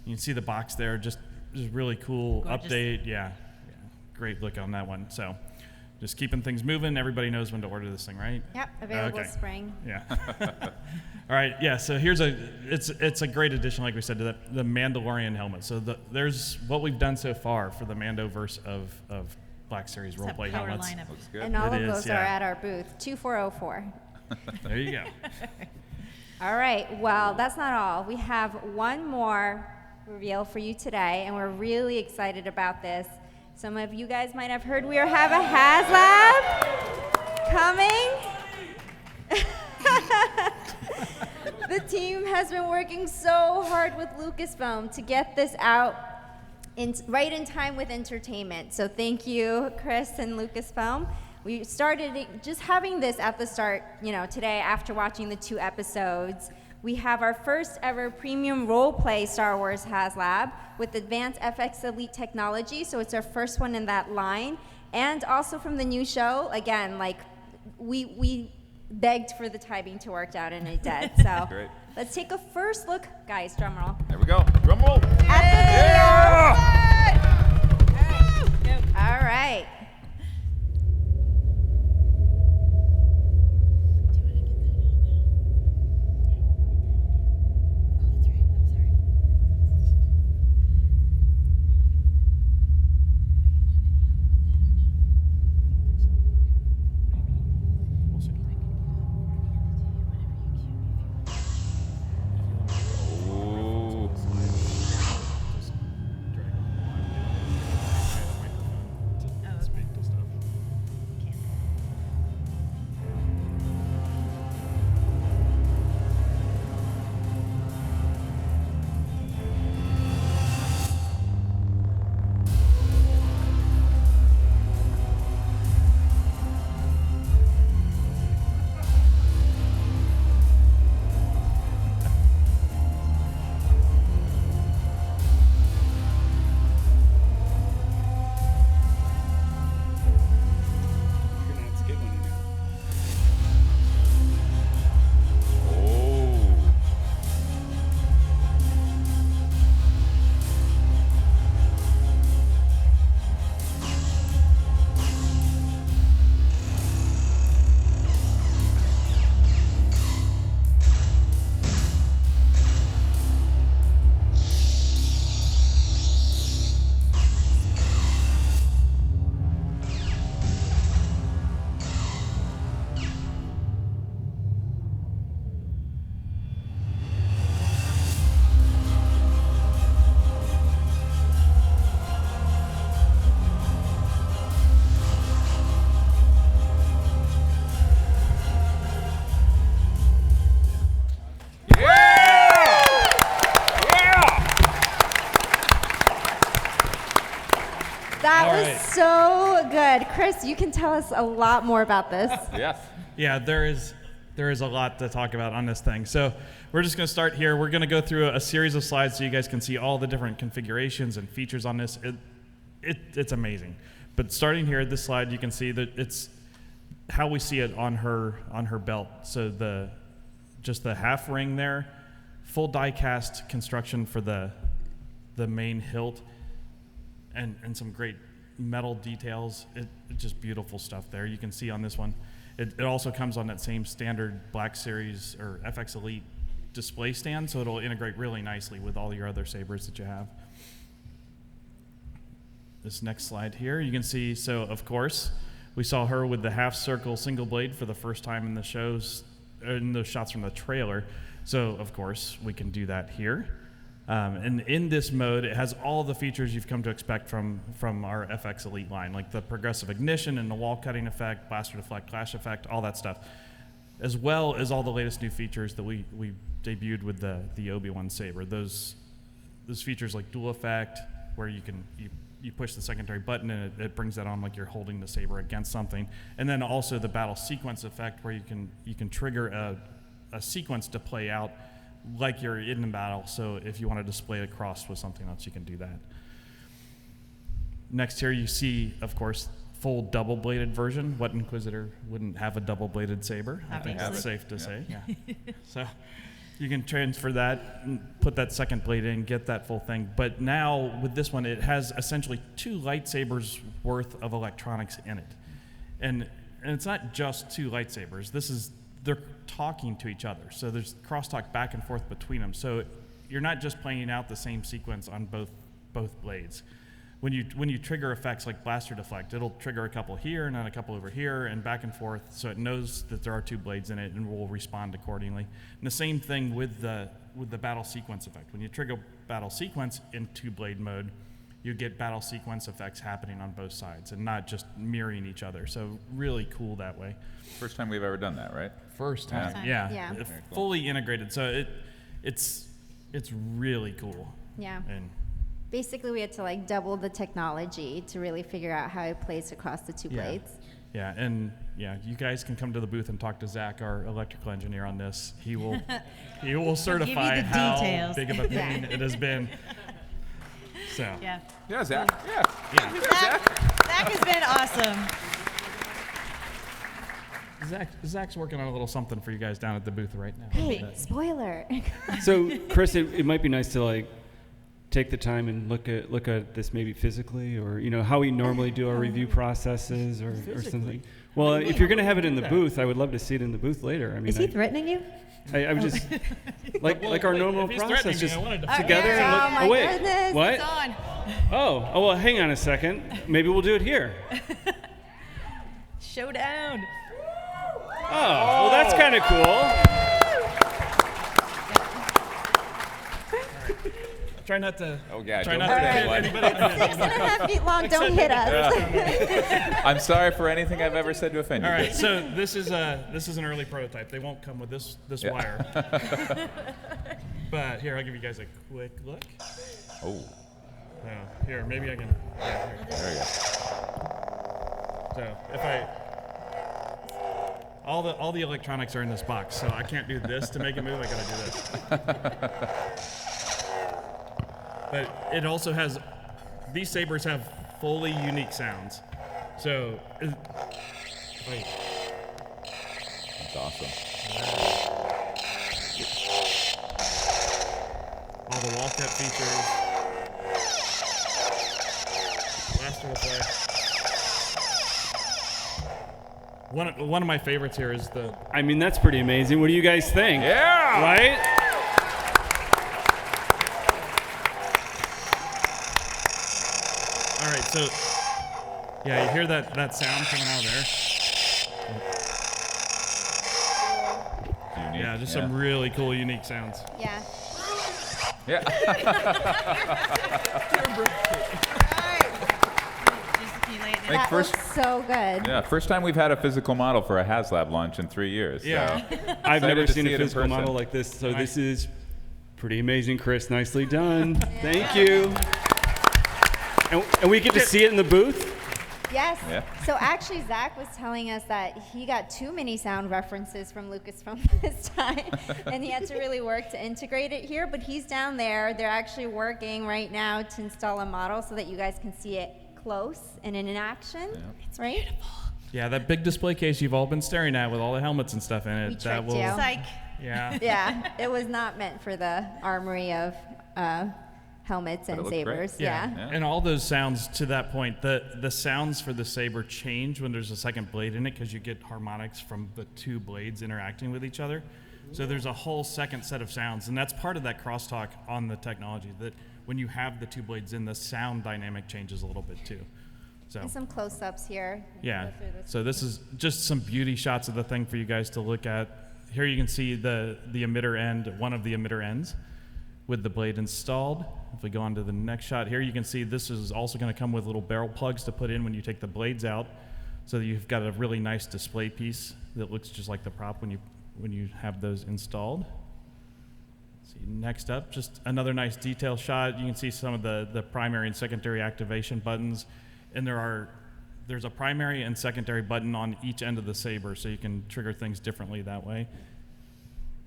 You can see the box there, just really cool. Gorgeous. Update. Yeah, great look on that one. So just keeping things moving. Everybody knows when to order this thing, right? Yep, available Okay. spring. Yeah. All right. Yeah. So it's a great addition, like we said, to the Mandalorian helmet. So there's what we've done so far for the Mandoverse of Black Series It's that roleplay power helmets. lineup. Looks good. And all It of is, those yeah. are at our booth, 2404. There you go. All right, well, that's not all. We have one more reveal for you today, and we're really excited about this. Some of you guys might have heard we have a HasLab coming. The team has been working so hard with Lucasfilm to get this out right in time with entertainment. So thank you, Chris and Lucasfilm. We started just having this at the start, today after watching the 2 episodes. We have our first ever premium role-play Star Wars HasLab with advanced FX Elite technology, so it's our first one in that line. And also from the new show, again, we begged for the timing to work out, and it did. So Great. let's take a first look, guys, drum roll. There we go. Drum roll. At the video. All right. That All was right. so good. Chris, you can tell us a lot more about this. Yes. Yeah, there is a lot to talk about on this thing. So we're just going to start here. We're going to go through a series of slides so you guys can see all the different configurations and features on this. It's amazing. But starting here at this slide, you can see that it's how we see it on her belt. So just the half ring there, full die cast construction for the main hilt, and some great metal details. It's just beautiful stuff there. You can see on this one. It also comes on that same standard Black Series or FX Elite display stand, so it'll integrate really nicely with all your other sabers that you have. This next slide here, you can see, so of course, we saw her with the half circle single blade for the first time in the shows, in those shots from the trailer. So of course, we can do that here. And in this mode, it has all the features you've come to expect from our FX Elite line, like the progressive ignition and the wall cutting effect, blaster deflect, clash effect, all that stuff, as well as all the latest new features that we debuted with the Obi-Wan saber. Those features like dual effect, where you push the secondary button and it brings that on like you're holding the saber against something, and then also the battle sequence effect, where you can trigger a sequence to play out like you're in the battle, so if you want to display it across with something else, you can do that. Next here you see, of course, full double-bladed version. What Inquisitor wouldn't have a double-bladed saber? I think that's safe to say. Yeah. So you can transfer that, and put that second blade in, get that full thing. But now with this one, it has essentially 2 lightsabers worth of electronics in it. And it's not just 2 lightsabers. They're talking to each other. So there's crosstalk back and forth between them. So you're not just playing out the same sequence on both blades. When you trigger effects like blaster deflect, it'll trigger a couple here and then a couple over here and back and forth, so it knows that there are 2 blades in it and will respond accordingly. And the same thing with the battle sequence effect. When you trigger battle sequence in 2-blade mode, you get battle sequence effects happening on both sides and not just mirroring each other. So really cool that way. First time we've ever done that, right? First time, yeah. It's fully integrated, so it's really cool. Yeah. And basically, we had to like double the technology to really figure out how it plays across the 2 blades. Yeah, and you guys can come to the booth and talk to Zach, our electrical engineer, on this. He will certify how details. big of a pain it has been. So Yeah, Zach. Yeah. Zach has been awesome. Zach's working on a little something for you guys down at the booth right now. Hey, spoiler. So, Chris, it might be nice to like take the time and look at this maybe physically, or how we normally do our review processes, or something. Well, if you're going to have it in the booth, I would love to see it in the booth later. I mean, Is he threatening you? I would just like our normal process, just together. Oh my wait, goodness. what? It's on. Oh, well, hang on a second. Maybe we'll do it here. Showdown. Oh, well, that's kind of cool. Try not to. Oh, yeah, Try don't not to hurt hit anyone. anybody. 6.5 feet long, don't hit us. I'm sorry for anything I've ever said to offend you. All right, so this is an early prototype. They won't come with this wire. But here, I'll give you guys a quick look. Oh, Here, maybe I can. Yeah, here. there you go. So if all the electronics are in this box, so I can't do this to make it move. I gotta do this. But it also has, these sabers have fully unique sounds. So, wait. That's awesome. All the wall cut features. Blaster effect. One of my favorites here is the. I mean, that's pretty amazing. What do you guys think? Yeah! Right? All right, so yeah, you hear that sound coming out of there. Unique, Yeah, just some really cool, unique sounds. Yeah. Yeah. That first- looks so good. Yeah, first time we've had a physical model for a HasLab launch in 3 years. Yeah. So. I've never Excited to seen see a it in physical person. model like this, so this is pretty amazing, Chris. Nicely done. Thank you. And we get to see it in the booth? Yes. Yeah. So actually, Zach was telling us that he got too many sound references from Lucasfilm this time, and he had to really work to integrate it here. But he's down there. They're actually working right now to install a model so that you guys can see it close and in action. Yeah. It's right. Beautiful. Yeah, that big display case you've all been staring at with all the helmets and stuff in it. We that tricked will. you. Psych. Yeah. Yeah, it was not meant for the armory of helmets and looked great. sabers. Yeah. And all those sounds to that point, the sounds for the saber change when there's a second blade in it because you get harmonics from the two blades interacting with each other. So there's a whole second set of sounds, and that's part of that crosstalk on the technology, that when you have the two blades in, the sound dynamic changes a little bit too. So And some close-ups here. yeah, so this is just some beauty shots of the thing for you guys to look at. Here you can see the emitter end, one of the emitter ends with the blade installed. If we go on to the next shot here, you can see this is also going to come with little barrel plugs to put in when you take the blades out, so that you've got a really nice display piece that looks just like the prop when you have those installed. Let's see, next up, just another nice detail shot. You can see some of the primary and secondary activation buttons, and there's a primary and secondary button on each end of the saber, so you can trigger things differently that way.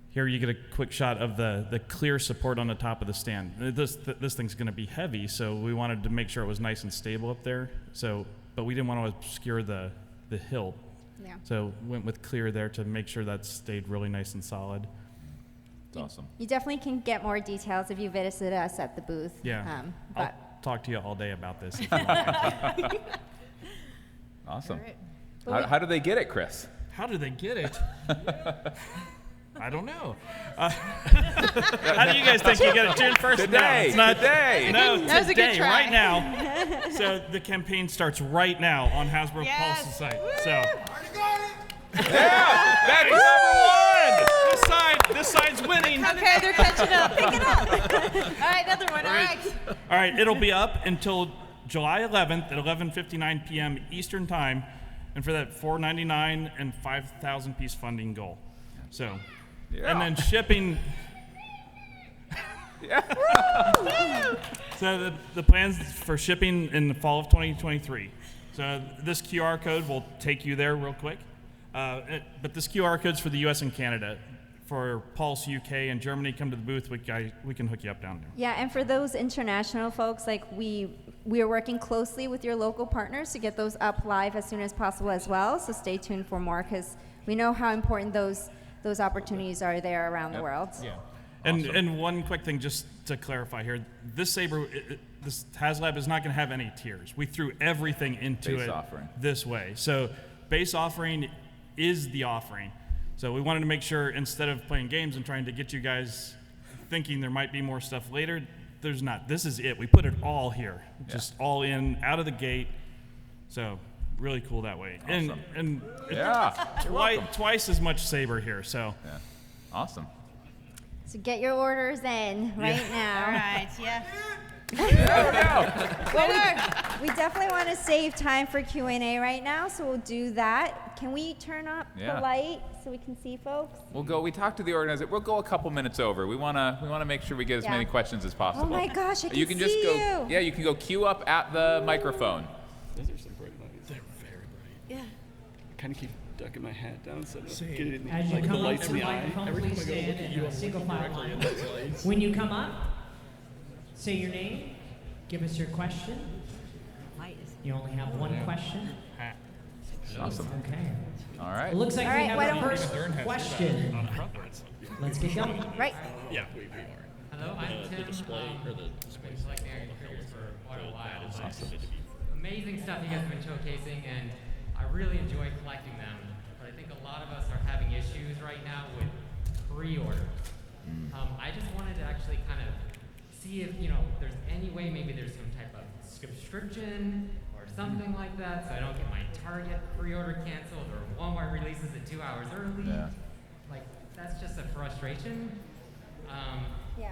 Here you get a quick shot of the clear support on the top of the stand. This thing's going to be heavy, so we wanted to make sure it was nice and stable up there. But we didn't want to obscure the hilt. Yeah. So went with clear there to make sure that stayed really nice and solid. It's awesome. You definitely can get more details if you visit us at the booth. Yeah. But I'll talk to you all day about this. If you want. Awesome. Right. How do they get it, Chris? How do they get it? I don't know. How do you guys think you get it? June 1st? Today. No, it's not Today. No, That was a good today, try. right now. So the campaign starts right now on Hasbro Yes. Pulse's site. So Yeah! Back to number one! this side's winning. Okay, they're catching up. Pick it up. All right, another one. All right. All right, it'll be up until July 11th at 11:59 p.m. Eastern Time, and for that $4.99 and 5,000 piece funding goal. So, and then shipping. So the plans for shipping in the fall of 2023. So this QR code will take you there real quick. But this QR code's for the U.S. and Canada. For Pulse UK and Germany, come to the booth. We can hook you up down there. yeah, and for those international folks, like we are working closely with your local partners to get those up live as soon as possible as well. So stay tuned for more, because we know how important those opportunities are there around the world. Yeah. And one quick thing just to clarify here, this saber, this HasLab is not going to have any tiers. We threw everything into Base it offering. this way. So base offering is the offering. So we wanted to make sure, instead of playing games and trying to get you guys thinking there might be more stuff later, there's not. This is it. We put it all here, just all in, out of the gate. So really cool that way. Awesome. And Yeah. twice as much saber here. So Yeah. Awesome. So get your orders in right All now. right, yeah. Well, we definitely want to save time for Q&A right now, so we'll do that. Can we turn up Yeah. the light so we can see folks? We talked to the organizer. We'll go a couple minutes over. We want to make sure we get as Yeah. many questions as possible. Oh my gosh, I can You can just see go. you. Yeah, you can go queue up at the microphone. Those are some bright lights. They're very bright. Yeah. I kind of keep ducking my hat down so I don't get it in As you like the come up lights to in the the eye. microphone, please stand in a single file line. When you come up, say your name, give us your question. You only have one question. Awesome. Okay. All right. It looks like All we right, have why our don't we- first question. Let's get going. Right. yeah. Hello, I'm Tim. I've been collecting action figures for quite a while. Amazing stuff you guys have been showcasing, and I really enjoy collecting them. But I think a lot of us are having issues right now with pre-orders. I just wanted to actually kind of see if there's any way maybe there's some type of subscription or something like that, so I don't get my Target pre-order canceled or Walmart releases it 2 hours early. Yeah. Like that's just a frustration. Yeah.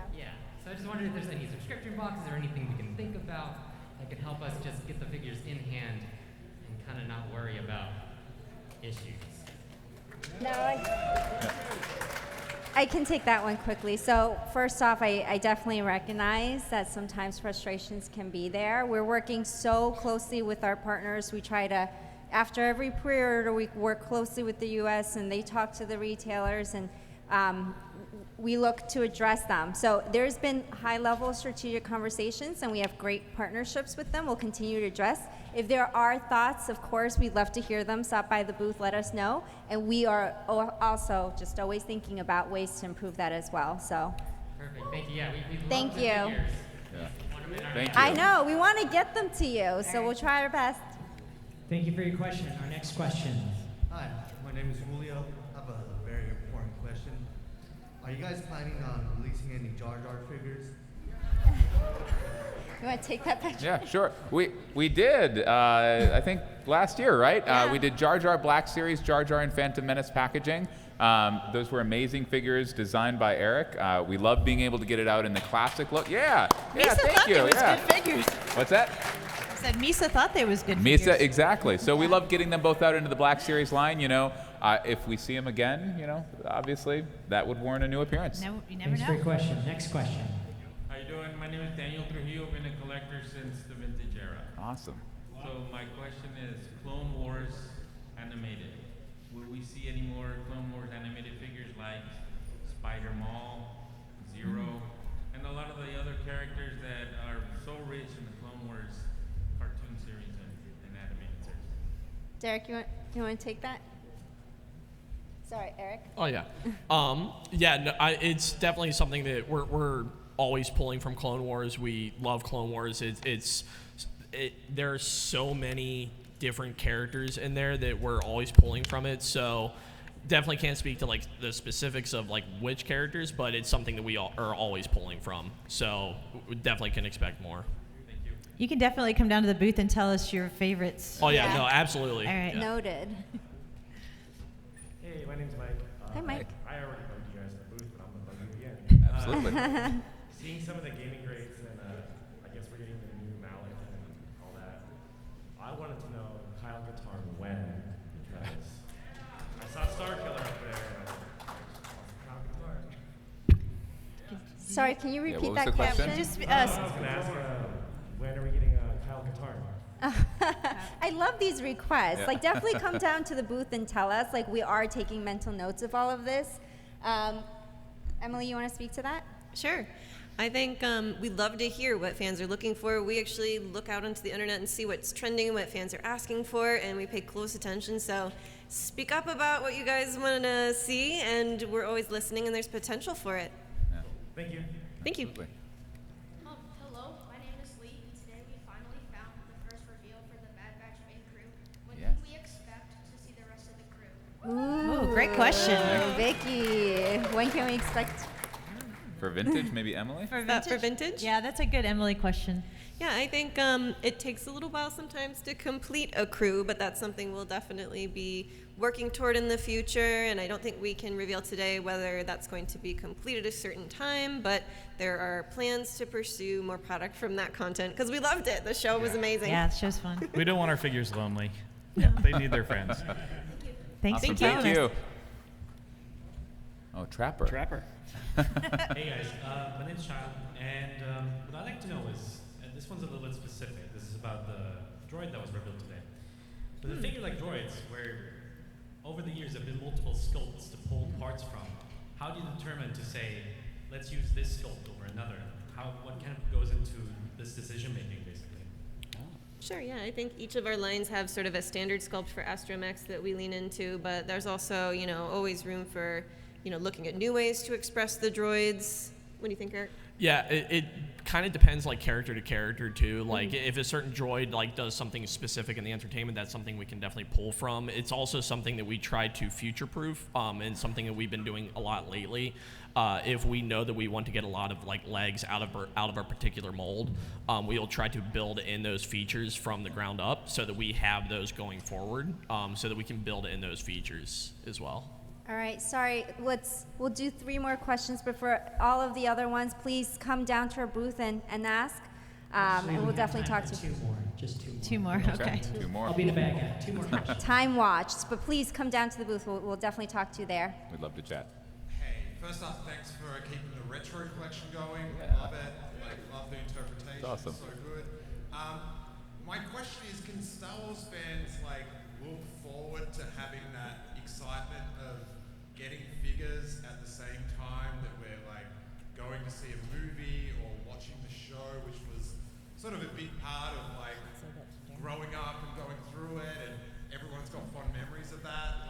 So I just wondered if there's any subscription boxes or anything we can think about that could help us just get the figures in hand and kind of not worry about issues. No, I can take that one quickly. So first off, I definitely recognize that sometimes frustrations can be there. We're working so closely with our partners. We try to, after every pre-order, we work closely with the U.S. and they talk to the retailers, and we look to address them. So there's been high-level strategic conversations, and we have great partnerships with them. We'll continue to address. If there are thoughts, of course, we'd love to hear them. Stop by the booth, let us know. And we are also just always thinking about ways to improve that as well. So. Perfect. Thank you. Yeah, we Thank love the you. figures. Yeah. Thank you. I know, we want to get them to you, so we'll try our best. Thank you for your question. Our next question. Hi, my name is Julio. I have a very important question. Are you guys planning on releasing any Jar Jar figures? You want to take that picture? Yeah, sure. We did, I think last year, right? Yeah. We did Jar Jar Black Series, Jar Jar and Phantom Menace packaging. Those were amazing figures designed by Eric. We love being able to get it out in the classic look. Yeah, Misa thank thought you. they was Yeah. good figures. What's that? I said Misa thought they was good Misa, figures. exactly. So we love getting them both out into the Black Series line. You know, if we see them again, you know, obviously that would warrant a new appearance. No, you never Thanks for know. your question. Next question. How you doing? My name is Daniel Trujillo. I've been a collector since the vintage era. Awesome. So my question is, Clone Wars animated. Will we see any more Clone Wars animated figures like Spider Maul, Zero, and a lot of the other characters that are so rich in the Clone Wars cartoon series and animated series? Derek, you want to take that? Sorry, Eric. Oh yeah, yeah. No, it's definitely something that we're always pulling from Clone Wars. We love Clone Wars. There's so many different characters in there that we're always pulling from it. So definitely can't speak to like the specifics of like which characters, but it's something that we are always pulling from. So we definitely can expect more. You can definitely come down to the booth and tell us your favorites. Oh yeah, no, absolutely. All right. Yeah. Noted. Hey, my name's Mike. Hi, Mike. I already bugged you guys in the booth, but I'm gonna bug you again. Absolutely. Seeing some of the gaming grades, and I guess we're getting the new Malak and all that. I wanted to know Kyle Katarn when, because I saw Starkiller up there. And I was like, Kyle Katarn. Sorry, can you Yeah, repeat what was that the question? question? Just I was gonna ask, when are we getting Kyle Katarn? I love these requests. Yeah. Like, definitely come down to the booth and tell us. Like, we are taking mental notes of all of this. Emily, you want to speak to that? Sure. I think we'd love to hear what fans are looking for. We actually look out onto the internet and see what's trending and what fans are asking for, and we pay close attention. So speak up about what you guys want to see, and we're always listening, and there's potential for it. Yeah. Thank you. Thank you. Absolutely. Hello, my name is Lee, and today we finally found the first reveal for the Bad Batch main crew. When Yes. can we expect to see the rest of the crew? Ooh, great question. Vicky, when can we expect? For vintage, maybe Emily? For For vintage? Yeah, that's a good Emily question. Yeah, I think it takes a little while sometimes to complete a crew, but that's something we'll definitely be working toward in the future. And I don't think we can reveal today whether that's going to be completed a certain time, but there are plans to pursue more product from that content because we loved it. The show was amazing. Yeah, the show's fun. We don't want our figures lonely. They need their friends. Thanks Awesome. for telling Thank us. you. Oh, Trapper. Trapper. Hey guys, my name's Sean, and what I'd like to know is, and this one's a little bit specific, this is about the droid that was revealed today. With a figure like droids, where over the years there have been multiple sculpts to pull parts from, how do you determine to say, let's use this sculpt over another? What kind of goes into this decision making, basically? Sure, yeah. I think each of our lines have sort of a standard sculpt for Astromechs that we lean into, but there's also, always room for, looking at new ways to express the droids. What do you think, Eric? Yeah, it kind of depends like character to character too. Like if a certain droid like does something specific in the entertainment, that's something we can definitely pull from. It's also something that we try to future-proof, and something that we've been doing a lot lately. If we know that we want to get a lot of like legs out of our particular mold, we'll try to build in those features from the ground up so that we have those going forward, so that we can build in those features as well. All right, sorry, we'll do 3 more questions, but for all of the other ones, please come down to our booth and ask, Actually, and we we'll have definitely time talk for to you. 2 more, just 2 more. 2 more, okay. 2 more. I'll be the bad guy. 2 more questions. Time watched, but please come down to the booth. We'll definitely talk to you there. We'd love to chat. Hey, First off, thanks for keeping the retro collection going. Yeah. Love it. Love the interpretation. It's awesome. So good. My question is, can Star Wars fans look forward to having that excitement of getting figures at the same time that we're going to see a movie or watching the show, which was sort of a big part of growing up and going through it, and everyone's got fond memories of that.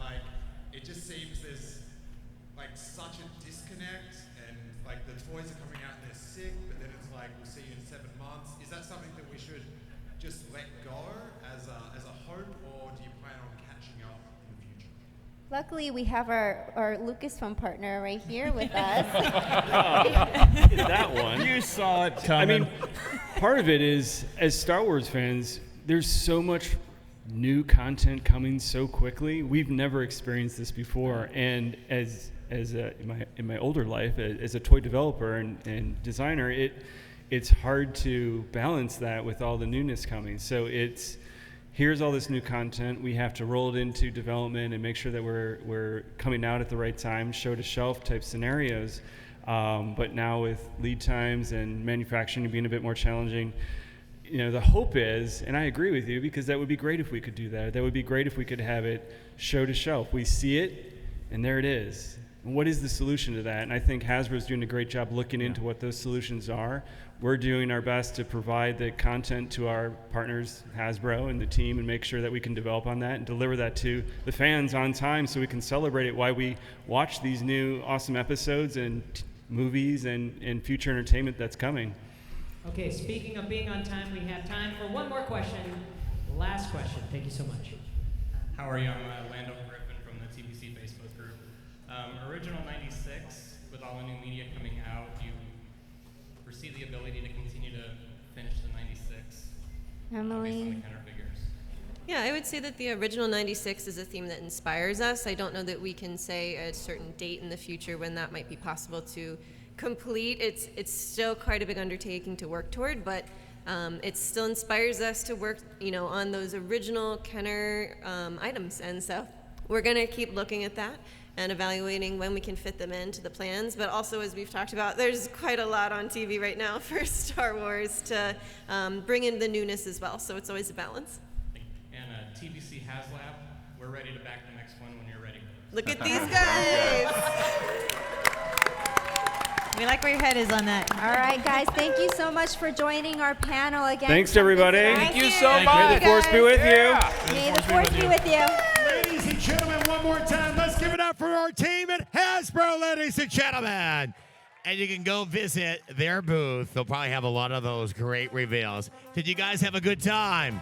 It just seems there's such a disconnect, and the toys are coming out and they're sick, but then it's we'll see you in 7 months. Is that something that we should just let go as a hope, or do you plan on catching up in the future? Luckily, we have our Lucasfilm partner right here with us. That one. You saw it I coming. mean, part of it is, as Star Wars fans, there's so much new content coming so quickly. We've never experienced this before, and in my older life, as a toy developer and designer, it's hard to balance that with all the newness coming. So here's all this new content. We have to roll it into development and make sure that we're coming out at the right time, show to shelf type scenarios. But now with lead times and manufacturing being a bit more challenging, the hope is, and I agree with you, because that would be great if we could do that. That would be great if we could have it show to shelf. We see it, and there it is. And what is the solution to that? And I think Hasbro's doing a great job looking into what those solutions are. We're doing our best to provide the content to our partners, Hasbro and the team, and make sure that we can develop on that and deliver that to the fans on time so we can celebrate it while we watch these new awesome episodes and movies and future entertainment that's coming. Okay, speaking of being on time, we have time for one more question. Last question. Thank you so much. How are you? I'm Lando Griffin from the TBC Facebook group. Original 96, with all the new media coming out, do you foresee the ability to continue to finish the 96 based on the Emily. Kenner figures? Yeah, I would say that the original 96 is a theme that inspires us. I don't know that we can say a certain date in the future when that might be possible to complete. It's still quite a big undertaking to work toward, but it still inspires us to work, on those original Kenner items. And so we're going to keep looking at that and evaluating when we can fit them into the plans. But also, as we've talked about, there's quite a lot on TV right now for Star Wars to bring in the newness as well. So it's always a balance. And TBC HasLab, we're ready to back the next one when you're ready. Look at these guys. We like where your head is on that. All right, guys, thank you so much for joining our panel again. Thanks, everybody. Thank you so much. May the force be with you. May the force be with you. Ladies and gentlemen, one more time, let's give it up for our team at Hasbro, ladies and gentlemen. And you can go visit their booth. They'll probably have a lot of those great reveals. Did you guys have a good time?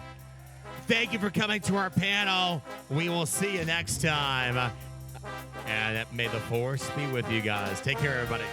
Thank you for coming to our panel. We will see you next time. And may the force be with you guys. Take care, everybody.